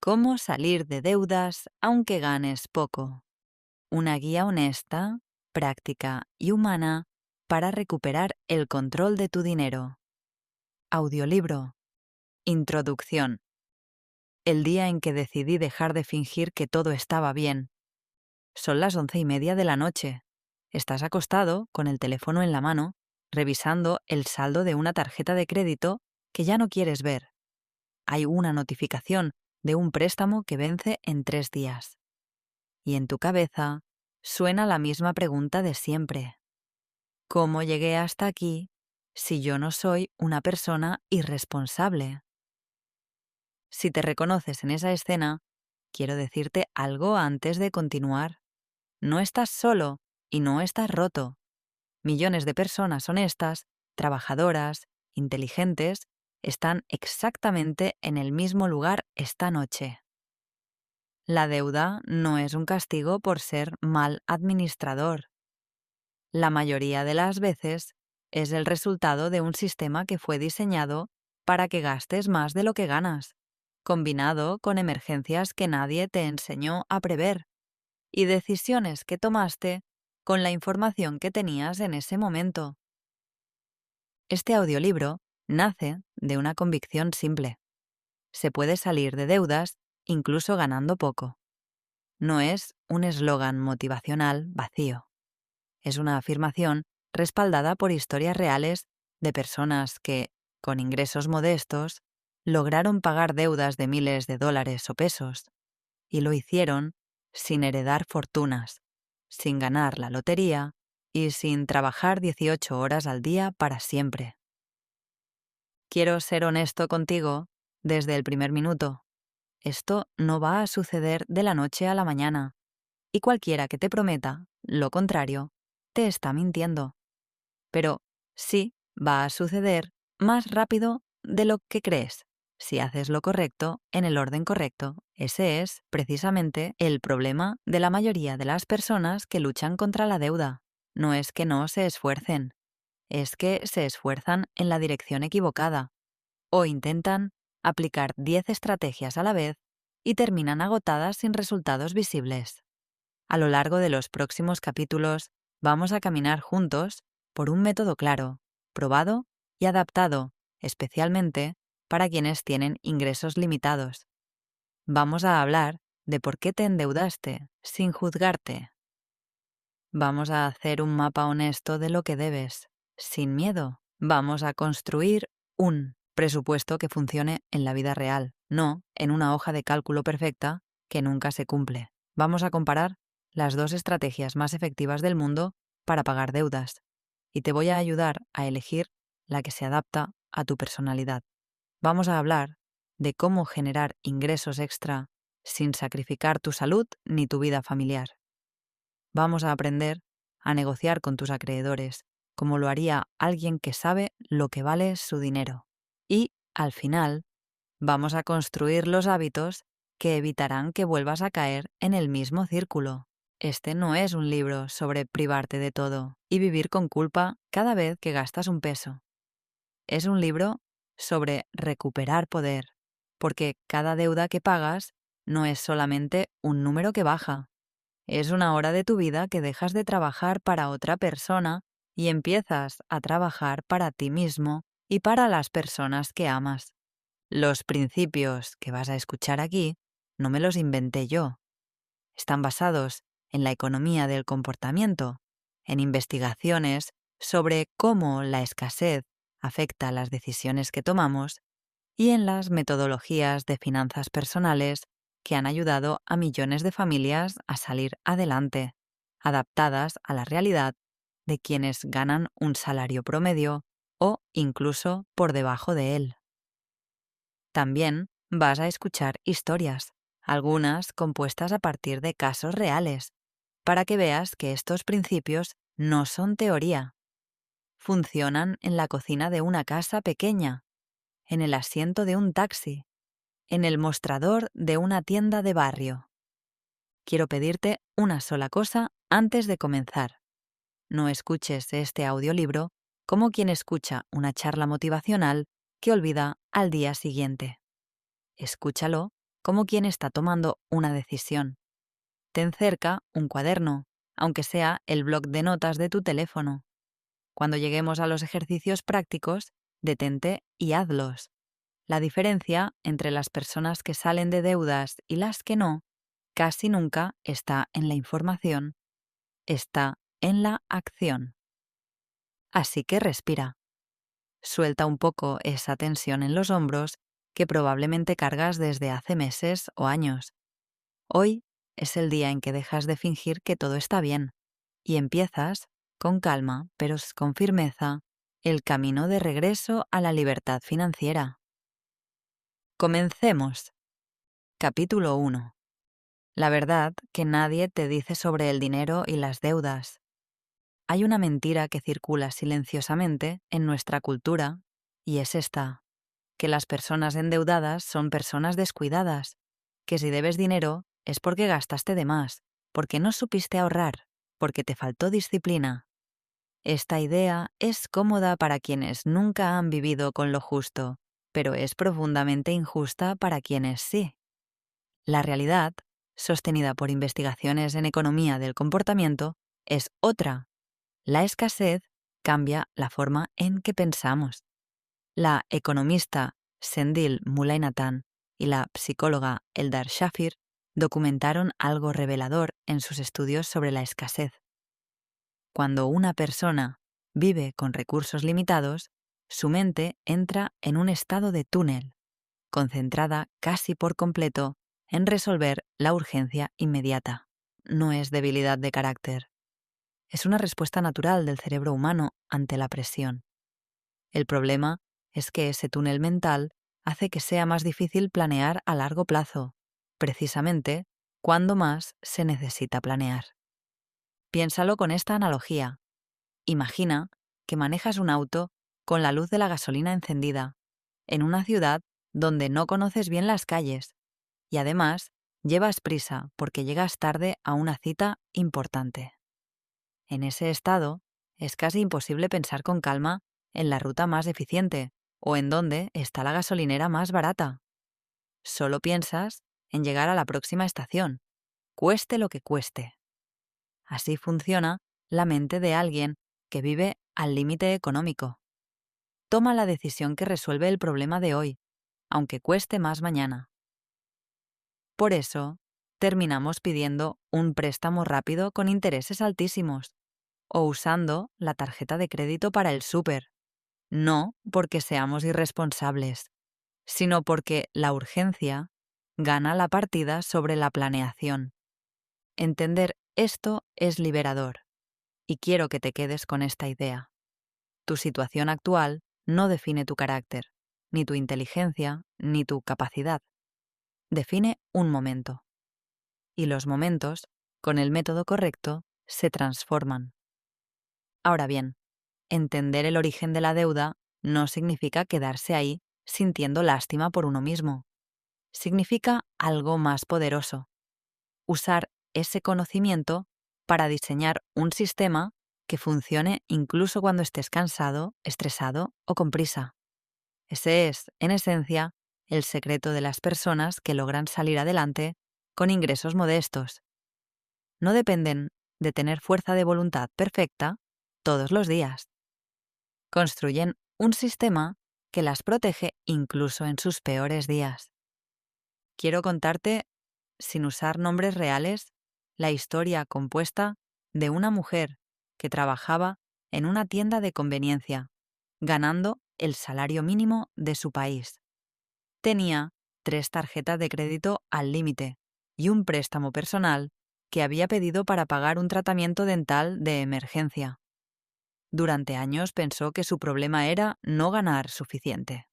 Cómo salir de deudas aunque ganes poco. Una guía honesta, práctica y humana para recuperar el control de tu dinero. Audiolibro. Introducción. El día en que decidí dejar de fingir que todo estaba bien. Son las 11:30 de la noche. Estás acostado, con el teléfono en la mano, revisando el saldo de una tarjeta de crédito que ya no quieres ver. Hay una notificación de un préstamo que vence en 3 días. Y en tu cabeza suena la misma pregunta de siempre. ¿Cómo llegué hasta aquí si yo no soy una persona irresponsable? Si te reconoces en esa escena, quiero decirte algo antes de continuar. No estás solo y no estás roto. Millones de personas honestas, trabajadoras, inteligentes, están exactamente en el mismo lugar esta noche. La deuda no es un castigo por ser mal administrador. La mayoría de las veces es el resultado de un sistema que fue diseñado para que gastes más de lo que ganas, combinado con emergencias que nadie te enseñó a prever y decisiones que tomaste con la información que tenías en ese momento. Este audiolibro nace de una convicción simple. Se puede salir de deudas incluso ganando poco. No es un eslogan motivacional vacío. Es una afirmación respaldada por historias reales de personas que, con ingresos modestos, lograron pagar deudas de miles de dólares o pesos, y lo hicieron sin heredar fortunas, sin ganar la lotería y sin trabajar 18 horas al día para siempre. Quiero ser honesto contigo desde el primer minuto. Esto no va a suceder de la noche a la mañana, y cualquiera que te prometa lo contrario te está mintiendo. Pero sí va a suceder más rápido de lo que crees, si haces lo correcto en el orden correcto. Ese es, precisamente, el problema de la mayoría de las personas que luchan contra la deuda. No es que no se esfuercen, es que se esfuerzan en la dirección equivocada, o intentan aplicar 10 estrategias a la vez y terminan agotadas sin resultados visibles. A lo largo de los próximos capítulos vamos a caminar juntos por un método claro, probado y adaptado, especialmente para quienes tienen ingresos limitados. Vamos a hablar de por qué te endeudaste, sin juzgarte. Vamos a hacer un mapa honesto de lo que debes, sin miedo. Vamos a construir un presupuesto que funcione en la vida real, no en una hoja de cálculo perfecta que nunca se cumple. Vamos a comparar las 2 estrategias más efectivas del mundo para pagar deudas, y te voy a ayudar a elegir la que se adapta a tu personalidad. Vamos a hablar de cómo generar ingresos extra sin sacrificar tu salud ni tu vida familiar. Vamos a aprender a negociar con tus acreedores, como lo haría alguien que sabe lo que vale su dinero. Y, al final, vamos a construir los hábitos que evitarán que vuelvas a caer en el mismo círculo. Este no es un libro sobre privarte de todo y vivir con culpa cada vez que gastas un peso. Es un libro sobre recuperar poder, porque cada deuda que pagas no es solamente un número que baja. Es una hora de tu vida que dejas de trabajar para otra persona y empiezas a trabajar para ti mismo y para las personas que amas. Los principios que vas a escuchar aquí no me los inventé yo. Están basados en la economía del comportamiento, en investigaciones sobre cómo la escasez afecta las decisiones que tomamos y en las metodologías de finanzas personales que han ayudado a millones de familias a salir adelante, adaptadas a la realidad de quienes ganan un salario promedio o incluso por debajo de él. También vas a escuchar historias, algunas compuestas a partir de casos reales, para que veas que estos principios no son teoría. Funcionan en la cocina de una casa pequeña, en el asiento de un taxi, en el mostrador de una tienda de barrio. Quiero pedirte una sola cosa antes de comenzar. No escuches este audiolibro como quien escucha una charla motivacional que olvida al día siguiente. Escúchalo como quien está tomando una decisión. Ten cerca un cuaderno, aunque sea el bloc de notas de tu teléfono. Cuando lleguemos a los ejercicios prácticos, detente y hazlos. La diferencia entre las personas que salen de deudas y las que no, casi nunca está en la información, está en la acción. Así que respira. Suelta un poco esa tensión en los hombros que probablemente cargas desde hace meses o años. Hoy es el día en que dejas de fingir que todo está bien y empiezas, con calma pero con firmeza, el camino de regreso a la libertad financiera. Comencemos. Capítulo 1. La verdad que nadie te dice sobre el dinero y las deudas. Hay una mentira que circula silenciosamente en nuestra cultura, y es esta: que las personas endeudadas son personas descuidadas, que si debes dinero es porque gastaste de más, porque no supiste ahorrar, porque te faltó disciplina. Esta idea es cómoda para quienes nunca han vivido con lo justo, pero es profundamente injusta para quienes sí. La realidad, sostenida por investigaciones en economía del comportamiento, es otra. La escasez cambia la forma en que pensamos. La economista Sendhil Mullainathan y la psicóloga Eldar Shafir documentaron algo revelador en sus estudios sobre la escasez. Cuando una persona vive con recursos limitados, su mente entra en un estado de túnel, concentrada casi por completo en resolver la urgencia inmediata. No es debilidad de carácter. Es una respuesta natural del cerebro humano ante la presión. El problema es que ese túnel mental hace que sea más difícil planear a largo plazo, precisamente cuando más se necesita planear. Piénsalo con esta analogía. Imagina que manejas un auto con la luz de la gasolina encendida, en una ciudad donde no conoces bien las calles, y además llevas prisa porque llegas tarde a una cita importante. En ese estado, es casi imposible pensar con calma en la ruta más eficiente o en dónde está la gasolinera más barata. Solo piensas en llegar a la próxima estación, cueste lo que cueste. Así funciona la mente de alguien que vive al límite económico. Toma la decisión que resuelve el problema de hoy, aunque cueste más mañana. Por eso, terminamos pidiendo un préstamo rápido con intereses altísimos o usando la tarjeta de crédito para el súper, no porque seamos irresponsables, sino porque la urgencia gana la partida sobre la planeación. Entender esto es liberador, y quiero que te quedes con esta idea. Tu situación actual no define tu carácter, ni tu inteligencia, ni tu capacidad. Define un momento. Y los momentos, con el método correcto, se transforman. Ahora bien, entender el origen de la deuda no significa quedarse ahí sintiendo lástima por uno mismo. Significa algo más poderoso. Usar ese conocimiento para diseñar un sistema que funcione incluso cuando estés cansado, estresado o con prisa. Ese es, en esencia, el secreto de las personas que logran salir adelante con ingresos modestos. No dependen de tener fuerza de voluntad perfecta todos los días. Construyen un sistema que las protege incluso en sus peores días. Quiero contarte, sin usar nombres reales, la historia compuesta de una mujer que trabajaba en una tienda de conveniencia, ganando el salario mínimo de su país. Tenía 3 tarjetas de crédito al límite y un préstamo personal que había pedido para pagar un tratamiento dental de emergencia. Durante años pensó que su problema era no ganar suficiente.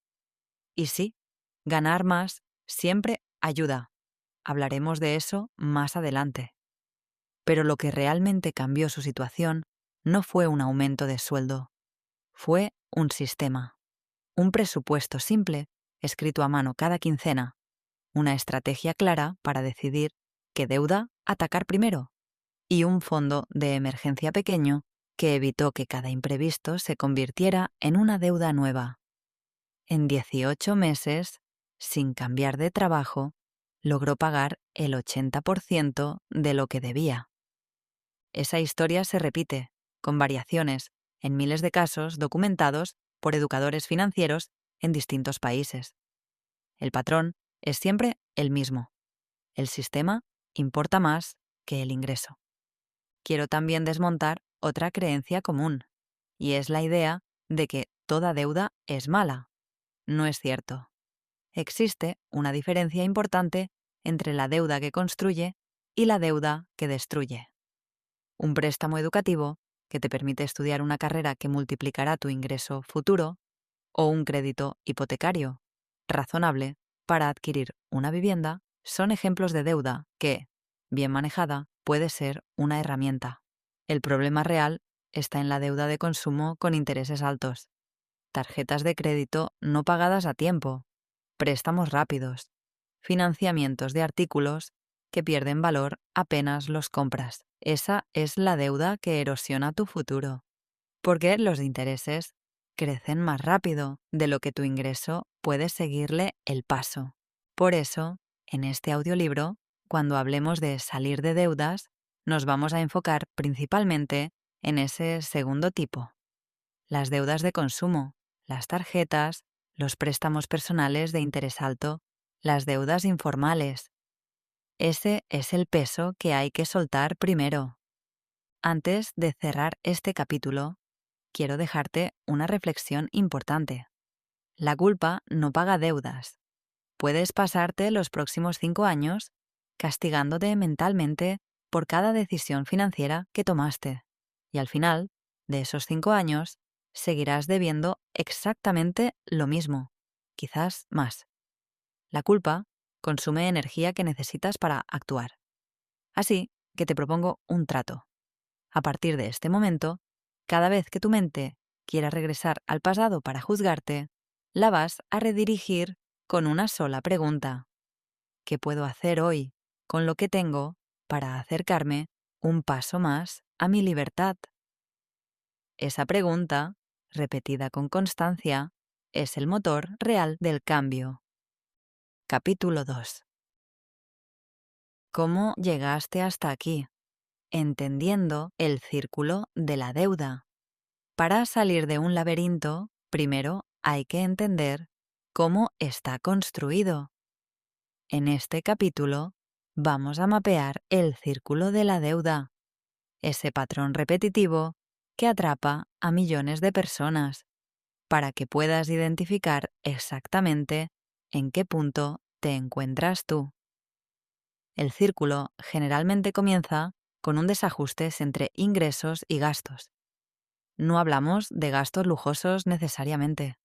Y sí, ganar más siempre ayuda. Hablaremos de eso más adelante. Pero lo que realmente cambió su situación no fue un aumento de sueldo. Fue un sistema. Un presupuesto simple, escrito a mano cada quincena. Una estrategia clara para decidir qué deuda atacar primero. Y un fondo de emergencia pequeño que evitó que cada imprevisto se convirtiera en una deuda nueva. En 18 meses, sin cambiar de trabajo, logró pagar el 80% de lo que debía. Esa historia se repite, con variaciones, en miles de casos documentados por educadores financieros en distintos países. El patrón es siempre el mismo. El sistema importa más que el ingreso. Quiero también desmontar otra creencia común, y es la idea de que toda deuda es mala. No es cierto. Existe una diferencia importante entre la deuda que construye y la deuda que destruye. Un préstamo educativo que te permite estudiar una carrera que multiplicará tu ingreso futuro, o un crédito hipotecario razonable para adquirir una vivienda son ejemplos de deuda que, bien manejada, puede ser una herramienta. El problema real está en la deuda de consumo con intereses altos, tarjetas de crédito no pagadas a tiempo, préstamos rápidos, financiamientos de artículos que pierden valor apenas los compras. Esa es la deuda que erosiona tu futuro, porque los intereses crecen más rápido de lo que tu ingreso puede seguirle el paso. Por eso, en este audiolibro, cuando hablemos de salir de deudas, nos vamos a enfocar principalmente en ese segundo tipo. Las deudas de consumo, las tarjetas, los préstamos personales de interés alto, las deudas informales. Ese es el peso que hay que soltar primero. Antes de cerrar este capítulo, quiero dejarte una reflexión importante. La culpa no paga deudas. Puedes pasarte los próximos 5 años castigándote mentalmente por cada decisión financiera que tomaste. Y al final de esos 5 años, seguirás debiendo exactamente lo mismo, quizás más. La culpa consume energía que necesitas para actuar. Así que te propongo un trato. A partir de este momento, cada vez que tu mente quiera regresar al pasado para juzgarte, la vas a redirigir con una sola pregunta. ¿Qué puedo hacer hoy con lo que tengo para acercarme un paso más a mi libertad? Esa pregunta, repetida con constancia, es el motor real del cambio. Capítulo 2. ¿Cómo llegaste hasta aquí? Entendiendo el círculo de la deuda. Para salir de un laberinto, primero hay que entender cómo está construido. En este capítulo vamos a mapear el círculo de la deuda, ese patrón repetitivo que atrapa a millones de personas, para que puedas identificar exactamente en qué punto te encuentras tú. El círculo generalmente comienza con un desajuste entre ingresos y gastos. No hablamos de gastos lujosos necesariamente.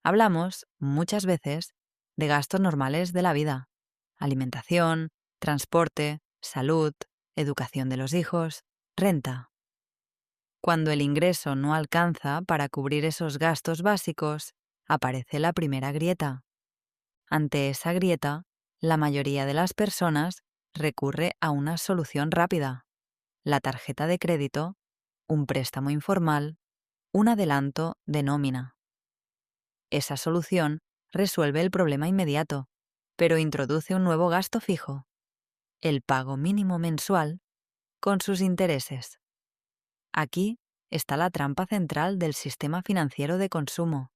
Hablamos, muchas veces, de gastos normales de la vida: alimentación, transporte, salud, educación de los hijos, renta. Cuando el ingreso no alcanza para cubrir esos gastos básicos, aparece la primera grieta. Ante esa grieta, la mayoría de las personas recurre a una solución rápida: la tarjeta de crédito, un préstamo informal, un adelanto de nómina. Esa solución resuelve el problema inmediato, pero introduce un nuevo gasto fijo: el pago mínimo mensual con sus intereses. Aquí está la trampa central del sistema financiero de consumo.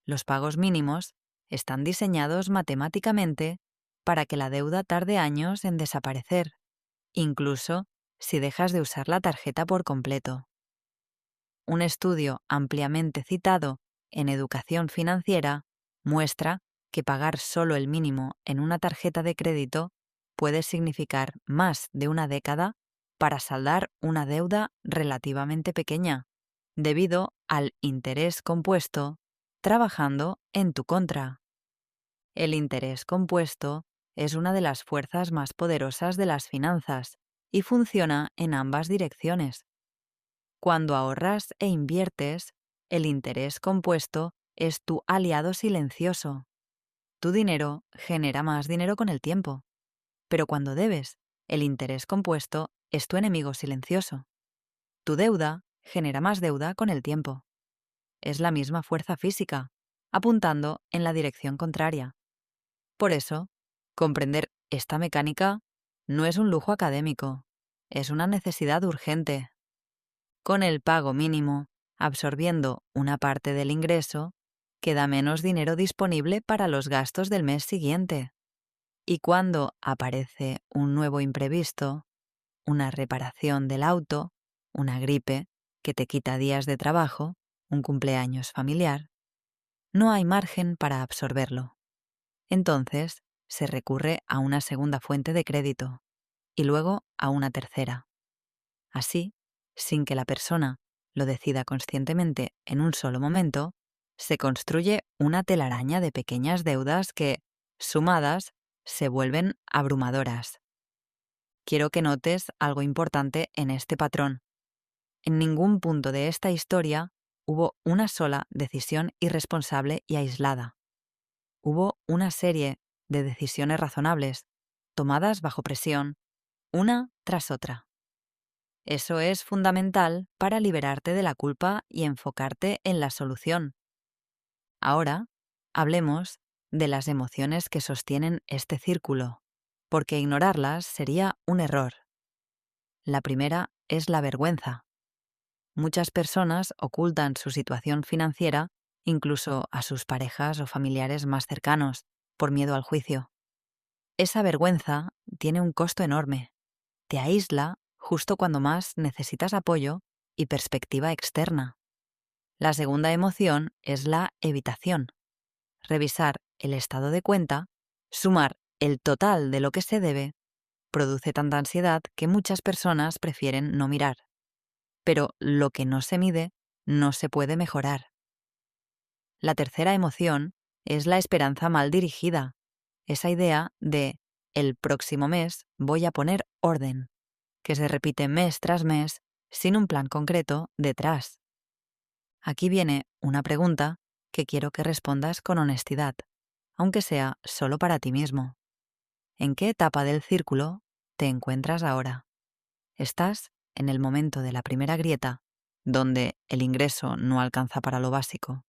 Los pagos mínimos están diseñados matemáticamente para que la deuda tarde años en desaparecer, incluso si dejas de usar la tarjeta por completo. Un estudio ampliamente citado en educación financiera muestra que pagar solo el mínimo en una tarjeta de crédito puede significar más de una década para saldar una deuda relativamente pequeña, debido al interés compuesto trabajando en tu contra. El interés compuesto es una de las fuerzas más poderosas de las finanzas y funciona en ambas direcciones. Cuando ahorras e inviertes, el interés compuesto es tu aliado silencioso. Tu dinero genera más dinero con el tiempo, pero cuando debes, el interés compuesto es tu enemigo silencioso. Tu deuda genera más deuda con el tiempo. Es la misma fuerza física, apuntando en la dirección contraria. Por eso, Comprender esta mecánica no es un lujo académico, es una necesidad urgente. Con el pago mínimo, absorbiendo una parte del ingreso, queda menos dinero disponible para los gastos del mes siguiente. Y cuando aparece un nuevo imprevisto, una reparación del auto, una gripe que te quita días de trabajo, un cumpleaños familiar, no hay margen para absorberlo. Entonces, se recurre a una segunda fuente de crédito y luego a una tercera. Así, sin que la persona lo decida conscientemente en un solo momento, se construye una telaraña de pequeñas deudas que, sumadas, se vuelven abrumadoras. Quiero que notes algo importante en este patrón. En ningún punto de esta historia hubo una sola decisión irresponsable y aislada. Hubo una serie de decisiones razonables, tomadas bajo presión, una tras otra. Eso es fundamental para liberarte de la culpa y enfocarte en la solución. Ahora, hablemos de las emociones que sostienen este círculo, porque ignorarlas sería un error. La primera es la vergüenza. Muchas personas ocultan su situación financiera, incluso a sus parejas o familiares más cercanos, por miedo al juicio. Esa vergüenza tiene un costo enorme. Te aísla justo cuando más necesitas apoyo y perspectiva externa. La segunda emoción es la evitación. Revisar el estado de cuenta, sumar el total de lo que se debe, produce tanta ansiedad que muchas personas prefieren no mirar. Pero lo que no se mide no se puede mejorar. La tercera emoción es la esperanza mal dirigida, esa idea de el próximo mes voy a poner orden, que se repite mes tras mes sin un plan concreto detrás. Aquí viene una pregunta que quiero que respondas con honestidad, aunque sea solo para ti mismo. ¿En qué etapa del círculo te encuentras ahora? ¿Estás en el momento de la primera grieta, donde el ingreso no alcanza para lo básico?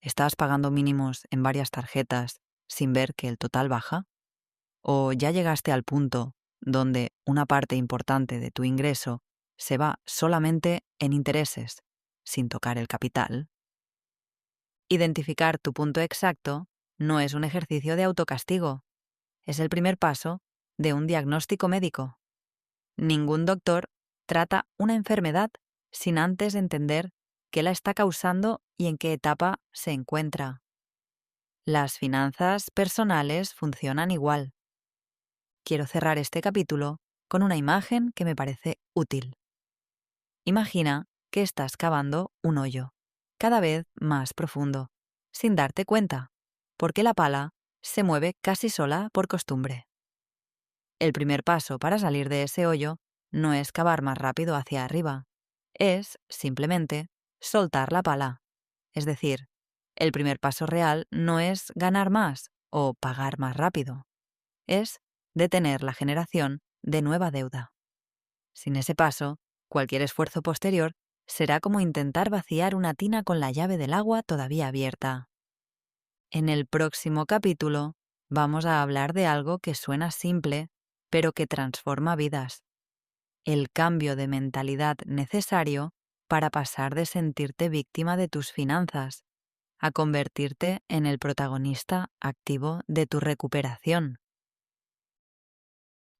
¿Estás pagando mínimos en varias tarjetas sin ver que el total baja? ¿O ya llegaste al punto donde una parte importante de tu ingreso se va solamente en intereses, sin tocar el capital? Identificar tu punto exacto no es un ejercicio de autocastigo, es el primer paso de un diagnóstico médico. Ningún doctor trata una enfermedad sin antes entender qué la está causando y en qué etapa se encuentra. Las finanzas personales funcionan igual. Quiero cerrar este capítulo con una imagen que me parece útil. Imagina que estás cavando un hoyo, cada vez más profundo, sin darte cuenta, porque la pala se mueve casi sola por costumbre. El primer paso para salir de ese hoyo no es cavar más rápido hacia arriba, es, simplemente, soltar la pala. Es decir, el primer paso real no es ganar más o pagar más rápido, es detener la generación de nueva deuda. Sin ese paso, cualquier esfuerzo posterior será como intentar vaciar una tina con la llave del agua todavía abierta. En el próximo capítulo vamos a hablar de algo que suena simple, pero que transforma vidas. El cambio de mentalidad necesario para pasar de sentirte víctima de tus finanzas a convertirte en el protagonista activo de tu recuperación.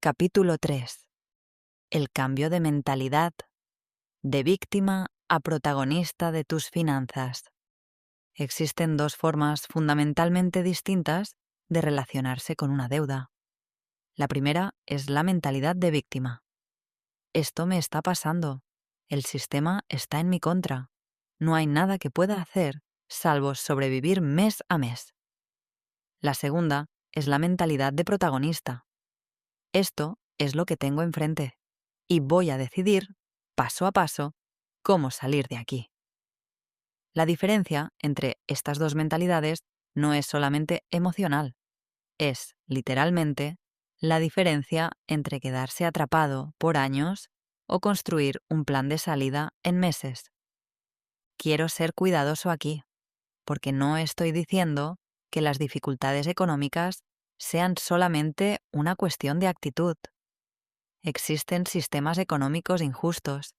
Capítulo 3. El cambio de mentalidad, de víctima a protagonista de tus finanzas. Existen dos formas fundamentalmente distintas de relacionarse con una deuda. La primera es la mentalidad de víctima. Esto me está pasando. El sistema está en mi contra. No hay nada que pueda hacer salvo sobrevivir mes a mes. La segunda es la mentalidad de protagonista. Esto es lo que tengo enfrente y voy a decidir, paso a paso, cómo salir de aquí. La diferencia entre estas dos mentalidades no es solamente emocional, es, literalmente, la diferencia entre quedarse atrapado por años o construir un plan de salida en meses. Quiero ser cuidadoso aquí, porque no estoy diciendo que las dificultades económicas sean solamente una cuestión de actitud. Existen sistemas económicos injustos,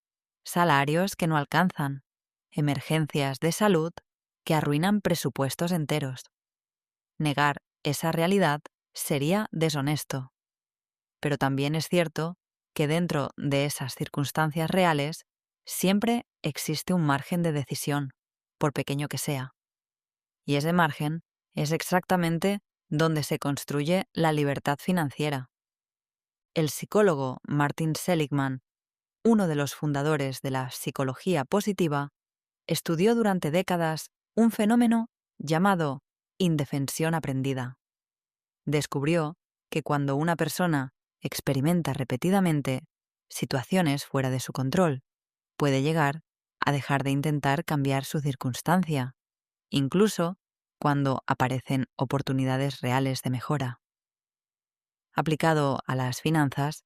salarios que no alcanzan, emergencias de salud que arruinan presupuestos enteros. Negar esa realidad sería deshonesto. Pero también es cierto que dentro de esas circunstancias reales siempre existe un margen de decisión, por pequeño que sea. Y ese margen es exactamente donde se construye la libertad financiera. El psicólogo Martin Seligman, uno de los fundadores de la psicología positiva, estudió durante décadas un fenómeno llamado indefensión aprendida. Descubrió que cuando una persona experimenta repetidamente situaciones fuera de su control, puede llegar a dejar de intentar cambiar su circunstancia, incluso cuando aparecen oportunidades reales de mejora. Aplicado a las finanzas,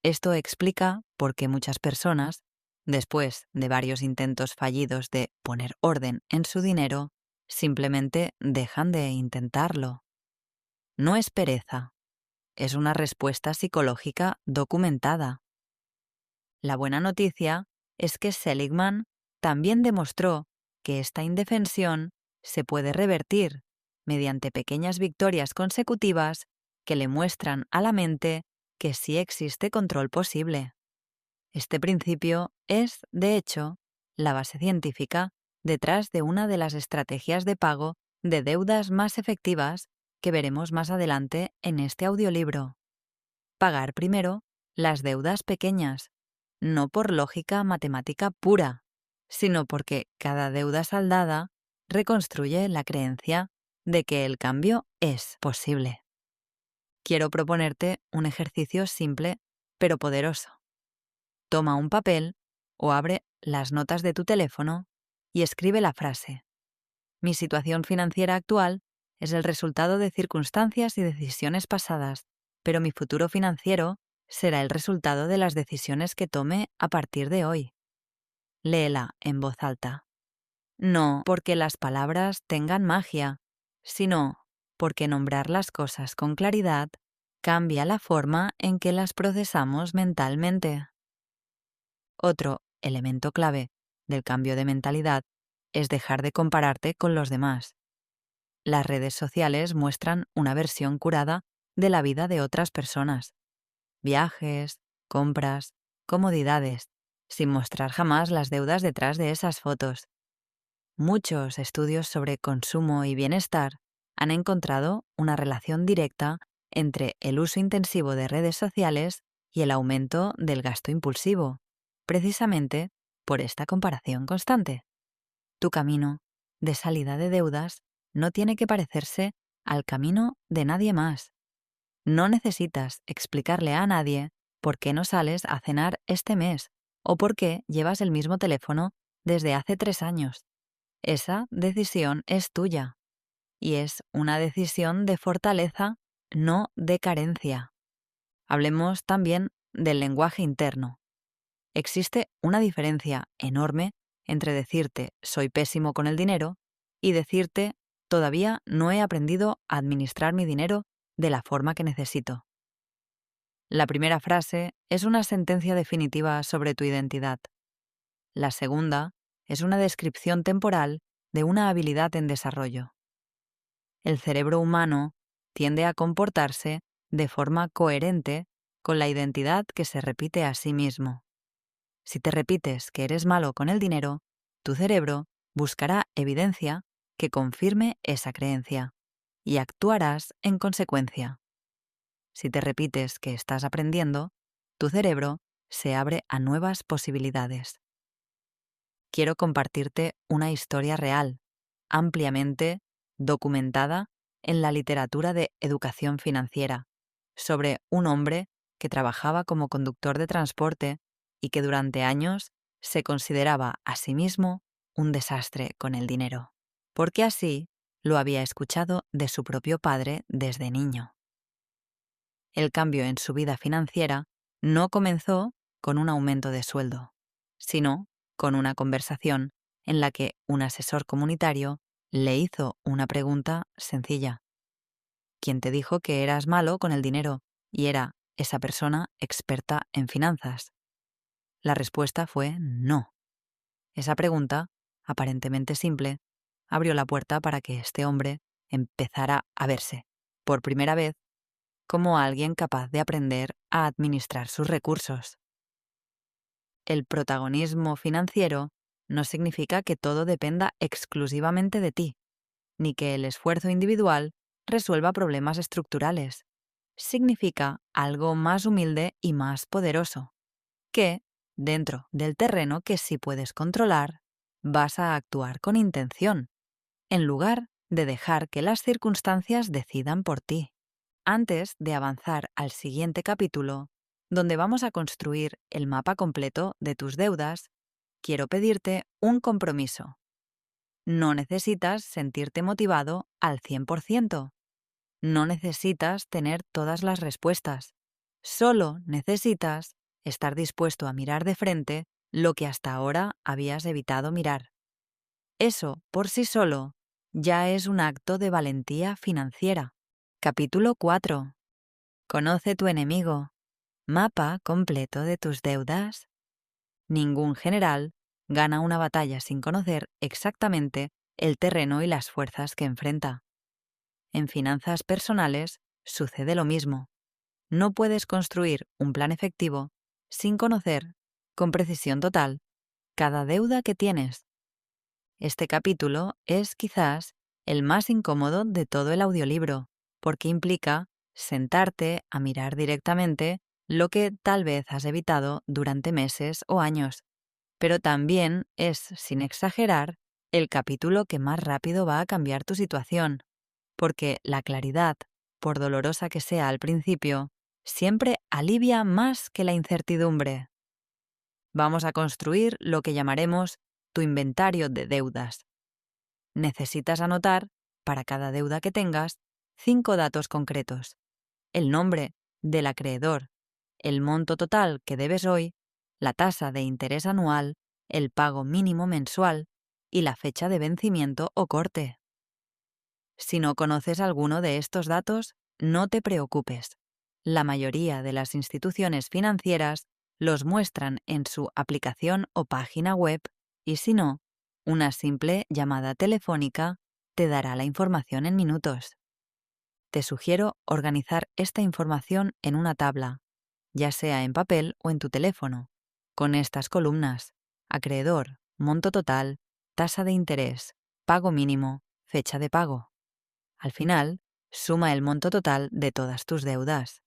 esto explica por qué muchas personas, después de varios intentos fallidos de poner orden en su dinero, simplemente dejan de intentarlo. No es pereza, es una respuesta psicológica documentada. La buena noticia es que Seligman también demostró que esta indefensión se puede revertir mediante pequeñas victorias consecutivas que le muestran a la mente que sí existe control posible. Este principio es, de hecho, la base científica detrás de una de las estrategias de pago de deudas más efectivas que veremos más adelante en este audiolibro. Pagar primero las deudas pequeñas, no por lógica matemática pura, sino porque cada deuda saldada reconstruye la creencia de que el cambio es posible. Quiero proponerte un ejercicio simple pero poderoso. Toma un papel o abre las notas de tu teléfono y escribe la frase: mi situación financiera actual es el resultado de circunstancias y decisiones pasadas, pero mi futuro financiero será el resultado de las decisiones que tome a partir de hoy. Léela en voz alta. No porque las palabras tengan magia, sino porque nombrar las cosas con claridad cambia la forma en que las procesamos mentalmente. Otro elemento clave del cambio de mentalidad es dejar de compararte con los demás. Las redes sociales muestran una versión curada de la vida de otras personas. Viajes, compras, comodidades, sin mostrar jamás las deudas detrás de esas fotos. Muchos estudios sobre consumo y bienestar han encontrado una relación directa entre el uso intensivo de redes sociales y el aumento del gasto impulsivo, precisamente por esta comparación constante. Tu camino de salida de deudas no tiene que parecerse al camino de nadie más. No necesitas explicarle a nadie por qué no sales a cenar este mes o por qué llevas el mismo teléfono desde hace 3 años. Esa decisión es tuya y es una decisión de fortaleza, no de carencia. Hablemos también del lenguaje interno. Existe una diferencia enorme entre decirte soy pésimo con el dinero y decirte todavía no he aprendido a administrar mi dinero de la forma que necesito. La primera frase es una sentencia definitiva sobre tu identidad. La segunda es una descripción temporal de una habilidad en desarrollo. El cerebro humano tiende a comportarse de forma coherente con la identidad que se repite a sí mismo. Si te repites que eres malo con el dinero, tu cerebro buscará evidencia que confirme esa creencia y actuarás en consecuencia. Si te repites que estás aprendiendo, tu cerebro se abre a nuevas posibilidades. Quiero compartirte una historia real, ampliamente documentada en la literatura de educación financiera, sobre un hombre que trabajaba como conductor de transporte y que durante años se consideraba a sí mismo un desastre con el dinero, porque así lo había escuchado de su propio padre desde niño. El cambio en su vida financiera no comenzó con un aumento de sueldo, sino con una conversación en la que un asesor comunitario le hizo una pregunta sencilla. ¿Quién te dijo que eras malo con el dinero y era esa persona experta en finanzas? La respuesta fue no. Esa pregunta, aparentemente simple, abrió la puerta para que este hombre empezara a verse, por primera vez, como alguien capaz de aprender a administrar sus recursos. El protagonismo financiero no significa que todo dependa exclusivamente de ti, ni que el esfuerzo individual resuelva problemas estructurales. Significa algo más humilde y más poderoso, que, dentro del terreno que sí puedes controlar, vas a actuar con intención, en lugar de dejar que las circunstancias decidan por ti. Antes de avanzar al siguiente capítulo, donde vamos a construir el mapa completo de tus deudas, quiero pedirte un compromiso. No necesitas sentirte motivado al 100%. No necesitas tener todas las respuestas. Solo necesitas estar dispuesto a mirar de frente lo que hasta ahora habías evitado mirar. Eso, por sí solo, ya es un acto de valentía financiera. Capítulo 4. Conoce tu enemigo. Mapa completo de tus deudas. Ningún general gana una batalla sin conocer exactamente el terreno y las fuerzas que enfrenta. En finanzas personales sucede lo mismo. No puedes construir un plan efectivo sin conocer, con precisión total, cada deuda que tienes. Este capítulo es quizás el más incómodo de todo el audiolibro, porque implica sentarte a mirar directamente lo que tal vez has evitado durante meses o años, pero también es, sin exagerar, el capítulo que más rápido va a cambiar tu situación, porque la claridad, por dolorosa que sea al principio, siempre alivia más que la incertidumbre. Vamos a construir lo que llamaremos tu inventario de deudas. Necesitas anotar, para cada deuda que tengas, 5 datos concretos: el nombre del acreedor, el monto total que debes hoy, la tasa de interés anual, el pago mínimo mensual y la fecha de vencimiento o corte. Si no conoces alguno de estos datos, no te preocupes. La mayoría de las instituciones financieras los muestran en su aplicación o página web y si no, una simple llamada telefónica te dará la información en minutos. Te sugiero organizar esta información en una tabla, ya sea en papel o en tu teléfono, con estas columnas: acreedor, monto total, tasa de interés, pago mínimo, fecha de pago. Al final, suma el monto total de todas tus deudas.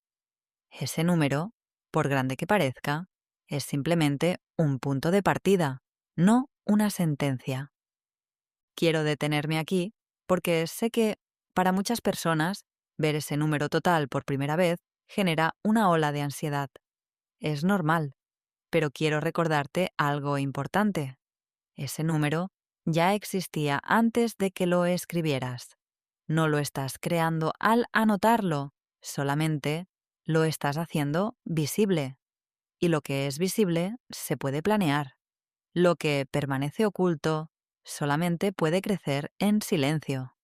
Ese número, por grande que parezca, es simplemente un punto de partida, no una sentencia. Quiero detenerme aquí porque sé que, para muchas personas, ver ese número total por primera vez genera una ola de ansiedad. Es normal, pero quiero recordarte algo importante. Ese número ya existía antes de que lo escribieras. No lo estás creando al anotarlo, solamente lo estás haciendo visible. Y lo que es visible se puede planear. Lo que permanece oculto solamente puede crecer en silencio.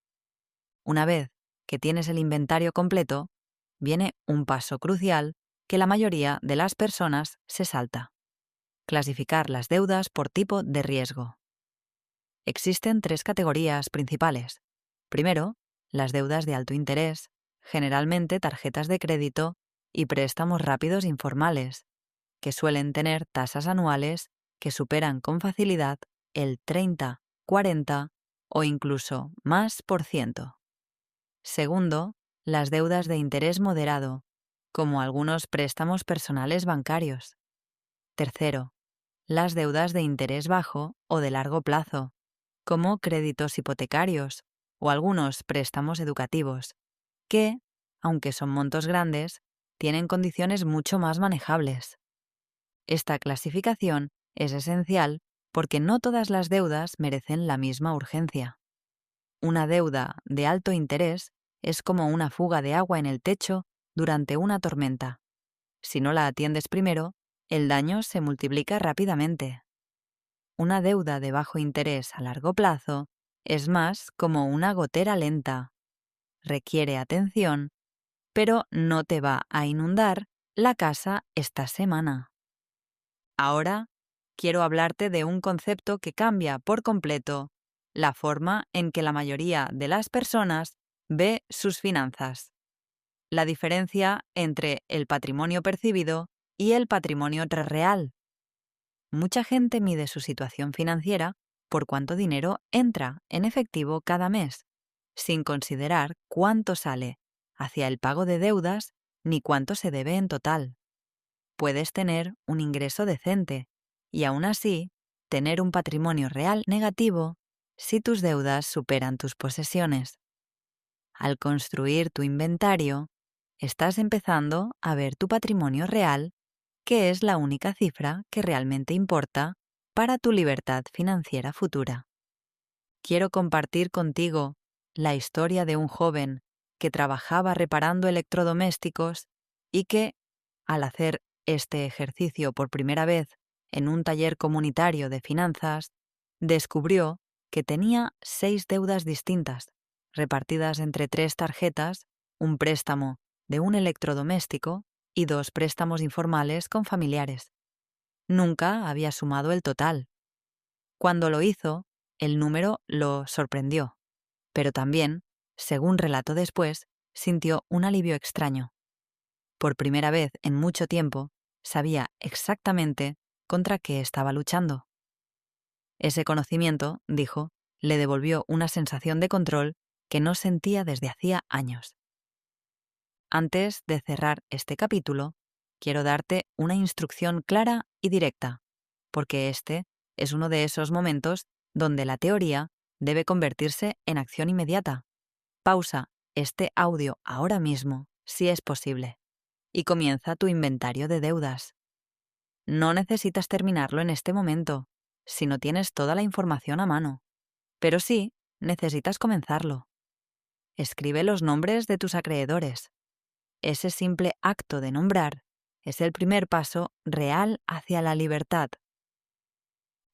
Una vez que tienes el inventario completo, viene un paso crucial que la mayoría de las personas se salta: clasificar las deudas por tipo de riesgo. Existen 3 categorías principales. Primero, las deudas de alto interés, generalmente tarjetas de crédito y préstamos rápidos informales, que suelen tener tasas anuales que superan con facilidad el 30, 40 o incluso más por ciento. Segundo, las deudas de interés moderado, como algunos préstamos personales bancarios. Tercero, las deudas de interés bajo o de largo plazo, como créditos hipotecarios o algunos préstamos educativos, que, aunque son montos grandes, tienen condiciones mucho más manejables. Esta clasificación es esencial porque no todas las deudas merecen la misma urgencia. Una deuda de alto interés es como una fuga de agua en el techo durante una tormenta. Si no la atiendes primero, el daño se multiplica rápidamente. Una deuda de bajo interés a largo plazo es más como una gotera lenta. requiere atención, pero no te va a inundar la casa esta semana. Ahora quiero hablarte de un concepto que cambia por completo la forma en que la mayoría de las personas ve sus finanzas. La diferencia entre el patrimonio percibido y el patrimonio real. Mucha gente mide su situación financiera por cuánto dinero entra en efectivo cada mes, sin considerar cuánto sale hacia el pago de deudas ni cuánto se debe en total. Puedes tener un ingreso decente y aún así tener un patrimonio real negativo si tus deudas superan tus posesiones. Al construir tu inventario, estás empezando a ver tu patrimonio real, que es la única cifra que realmente importa para tu libertad financiera futura. Quiero compartir contigo la historia de un joven que trabajaba reparando electrodomésticos y que, al hacer este ejercicio por primera vez en un taller comunitario de finanzas, descubrió que tenía 6 deudas distintas, repartidas entre 3 tarjetas, un préstamo de un electrodoméstico y 2 préstamos informales con familiares. Nunca había sumado el total. Cuando lo hizo, el número lo sorprendió, pero también, según relató después, sintió un alivio extraño. Por primera vez en mucho tiempo, sabía exactamente contra qué estaba luchando. Ese conocimiento, dijo, le devolvió una sensación de control que no sentía desde hacía años. Antes de cerrar este capítulo, quiero darte una instrucción clara y directa, porque este es uno de esos momentos donde la teoría debe convertirse en acción inmediata. Pausa este audio ahora mismo, si es posible, y comienza tu inventario de deudas. No necesitas terminarlo en este momento, si no tienes toda la información a mano, pero sí necesitas comenzarlo. Escribe los nombres de tus acreedores. Ese simple acto de nombrar es el primer paso real hacia la libertad.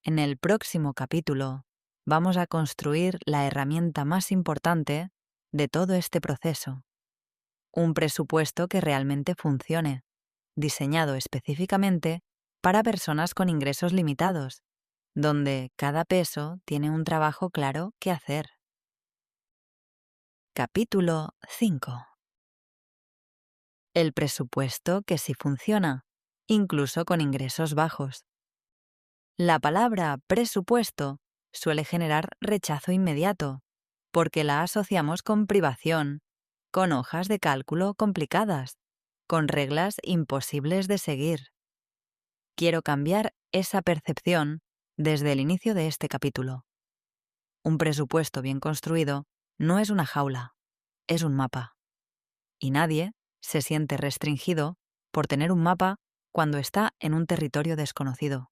En el próximo capítulo vamos a construir la herramienta más importante de todo este proceso. Un presupuesto que realmente funcione, diseñado específicamente para personas con ingresos limitados, donde cada peso tiene un trabajo claro que hacer. Capítulo 5. El presupuesto que sí funciona, incluso con ingresos bajos. La palabra presupuesto suele generar rechazo inmediato, porque la asociamos con privación, con hojas de cálculo complicadas, con reglas imposibles de seguir. Quiero cambiar esa percepción desde el inicio de este capítulo. Un presupuesto bien construido no es una jaula, es un mapa. Y nadie se siente restringido por tener un mapa cuando está en un territorio desconocido.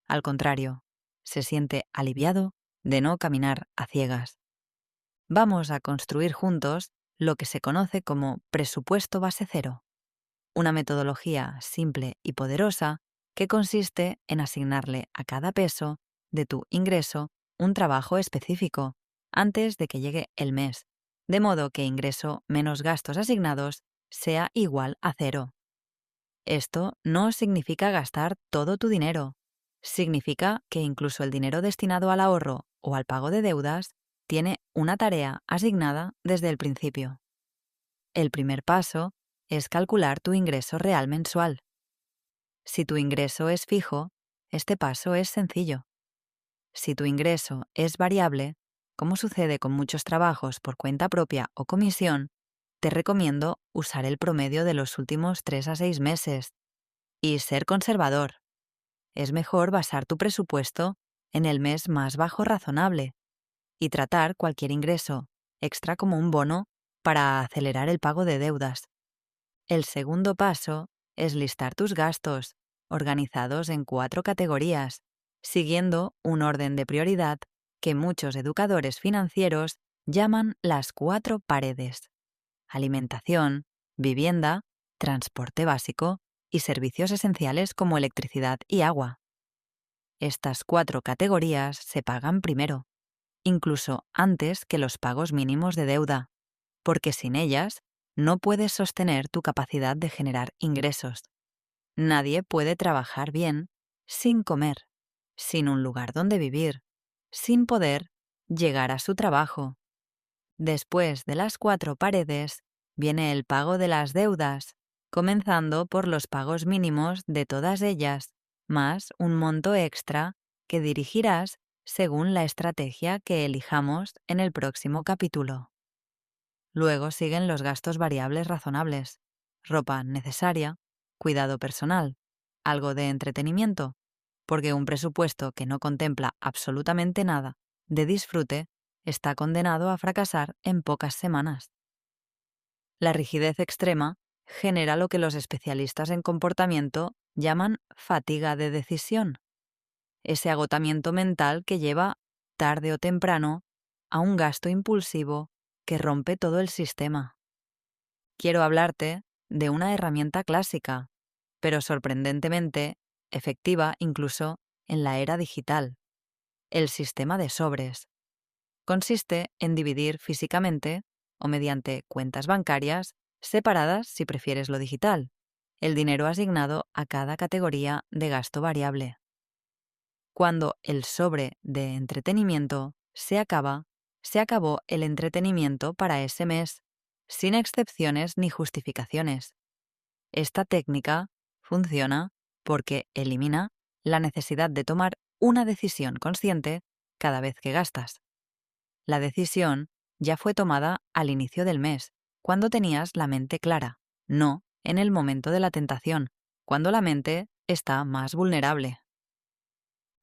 Al contrario, se siente aliviado de no caminar a ciegas. Vamos a construir juntos lo que se conoce como presupuesto base cero, una metodología simple y poderosa que consiste en asignarle a cada peso de tu ingreso un trabajo específico antes de que llegue el mes, de modo que ingreso menos gastos asignados sea igual a 0. Esto no significa gastar todo tu dinero. Significa que incluso el dinero destinado al ahorro o al pago de deudas tiene una tarea asignada desde el principio. El primer paso es calcular tu ingreso real mensual. Si tu ingreso es fijo, este paso es sencillo. Si tu ingreso es variable, como sucede con muchos trabajos por cuenta propia o comisión, te recomiendo usar el promedio de los últimos 3 a 6 meses y ser conservador. Es mejor basar tu presupuesto en el mes más bajo razonable y tratar cualquier ingreso extra como un bono para acelerar el pago de deudas. El segundo paso es listar tus gastos, organizados en 4 categorías, siguiendo un orden de prioridad que muchos educadores financieros llaman las 4 paredes: alimentación, vivienda, transporte básico y servicios esenciales como electricidad y agua. Estas 4 categorías se pagan primero, incluso antes que los pagos mínimos de deuda. porque sin ellas no puedes sostener tu capacidad de generar ingresos. Nadie puede trabajar bien sin comer, sin un lugar donde vivir, sin poder llegar a su trabajo. Después de las 4 paredes viene el pago de las deudas, comenzando por los pagos mínimos de todas ellas, más un monto extra que dirigirás según la estrategia que elijamos en el próximo capítulo. Luego siguen los gastos variables razonables, ropa necesaria, cuidado personal, algo de entretenimiento, porque un presupuesto que no contempla absolutamente nada de disfrute está condenado a fracasar en pocas semanas. La rigidez extrema genera lo que los especialistas en comportamiento llaman fatiga de decisión, ese agotamiento mental que lleva, tarde o temprano, a un gasto impulsivo que rompe todo el sistema. Quiero hablarte de una herramienta clásica, pero sorprendentemente efectiva incluso en la era digital: el sistema de sobres. Consiste en dividir físicamente o mediante cuentas bancarias separadas, si prefieres lo digital, el dinero asignado a cada categoría de gasto variable. Cuando el sobre de entretenimiento se acaba, se acabó el entretenimiento para ese mes, sin excepciones ni justificaciones. Esta técnica funciona porque elimina la necesidad de tomar una decisión consciente cada vez que gastas. La decisión ya fue tomada al inicio del mes, cuando tenías la mente clara, no en el momento de la tentación, cuando la mente está más vulnerable.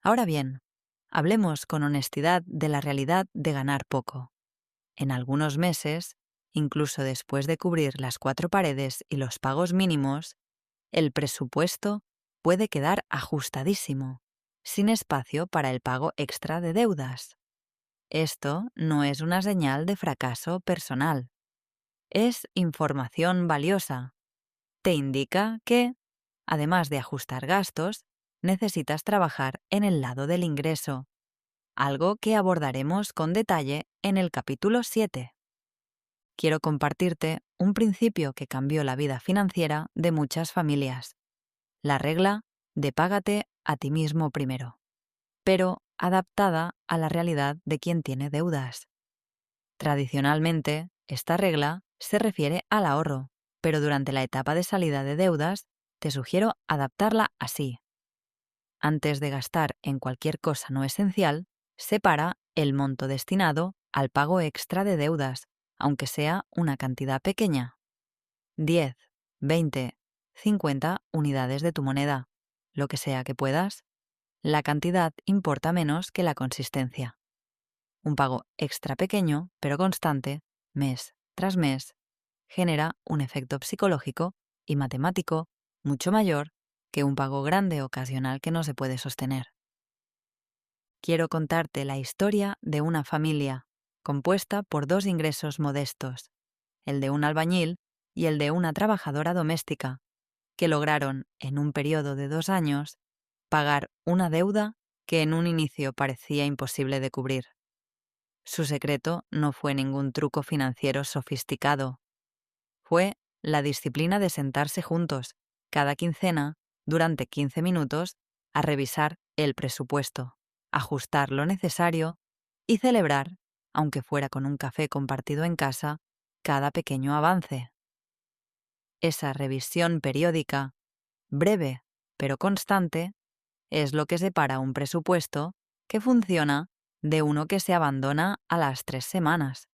Ahora bien, hablemos con honestidad de la realidad de ganar poco. En algunos meses, incluso después de cubrir las 4 paredes y los pagos mínimos, el presupuesto puede quedar ajustadísimo, sin espacio para el pago extra de deudas. Esto no es una señal de fracaso personal. Es información valiosa. Te indica que, además de ajustar gastos, necesitas trabajar en el lado del ingreso, algo que abordaremos con detalle en el capítulo 7. Quiero compartirte un principio que cambió la vida financiera de muchas familias: la regla de págate a ti mismo primero, pero adaptada a la realidad de quien tiene deudas. Tradicionalmente, esta regla se refiere al ahorro, pero durante la etapa de salida de deudas, te sugiero adaptarla así. Antes de gastar en cualquier cosa no esencial, separa el monto destinado al pago extra de deudas, aunque sea una cantidad pequeña: 10, 20, 50 unidades de tu moneda, lo que sea que puedas. La cantidad importa menos que la consistencia. Un pago extra pequeño, pero constante, mes tras mes, genera un efecto psicológico y matemático mucho mayor que un pago grande ocasional que no se puede sostener. Quiero contarte la historia de una familia compuesta por 2 ingresos modestos, el de un albañil y el de una trabajadora doméstica, que lograron, en un periodo de 2 años, pagar una deuda que en un inicio parecía imposible de cubrir. Su secreto no fue ningún truco financiero sofisticado. Fue la disciplina de sentarse juntos, cada quincena, durante 15 minutos, a revisar el presupuesto, ajustar lo necesario y celebrar, aunque fuera con un café compartido en casa, cada pequeño avance. Esa revisión periódica, breve pero constante, es lo que separa un presupuesto que funciona de uno que se abandona a las 3 semanas.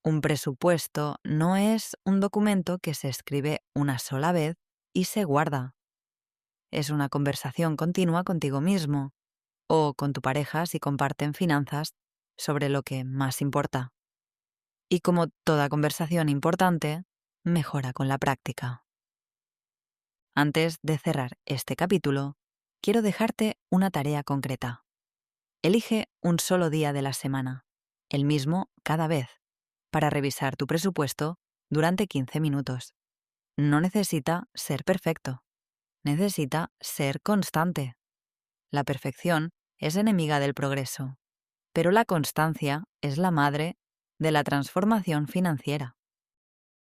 Un presupuesto no es un documento que se escribe una sola vez y se guarda. Es una conversación continua contigo mismo, o con tu pareja si comparten finanzas, sobre lo que más importa. Y como toda conversación importante, mejora con la práctica. Antes de cerrar este capítulo, quiero dejarte una tarea concreta. Elige un solo día de la semana, el mismo cada vez, para revisar tu presupuesto durante 15 minutos. No necesita ser perfecto, necesita ser constante. La perfección es enemiga del progreso, pero la constancia es la madre de la transformación financiera.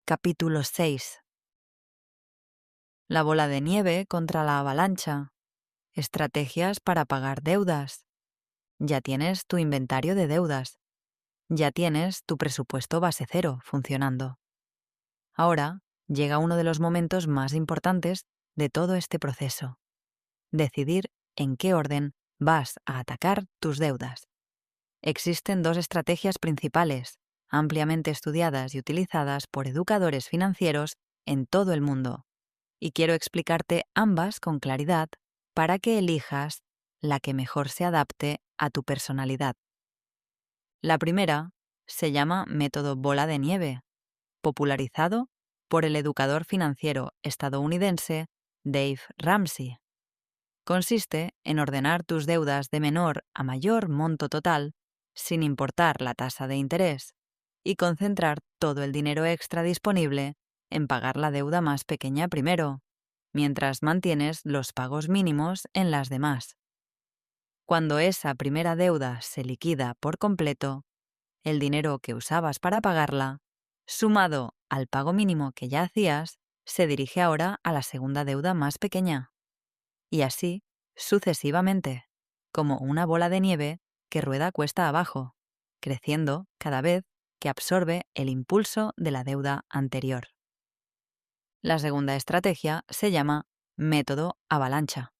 Capítulo 6. La bola de nieve contra la avalancha. Estrategias para pagar deudas. Ya tienes tu inventario de deudas. Ya tienes tu presupuesto base cero funcionando. Ahora llega uno de los momentos más importantes de todo este proceso. Decidir en qué orden vas a atacar tus deudas. Existen dos estrategias principales, ampliamente estudiadas y utilizadas por educadores financieros en todo el mundo, y quiero explicarte ambas con claridad para que elijas la que mejor se adapte a tu personalidad. La primera se llama método bola de nieve, popularizado por el educador financiero estadounidense Dave Ramsey. Consiste en ordenar tus deudas de menor a mayor monto total, sin importar la tasa de interés, y concentrar todo el dinero extra disponible en pagar la deuda más pequeña primero, mientras mantienes los pagos mínimos en las demás. Cuando esa primera deuda se liquida por completo, el dinero que usabas para pagarla, sumado al pago mínimo que ya hacías, se dirige ahora a la segunda deuda más pequeña. Y así, sucesivamente, como una bola de nieve que rueda cuesta abajo, creciendo cada vez que absorbe el impulso de la deuda anterior. La segunda estrategia se llama método avalancha.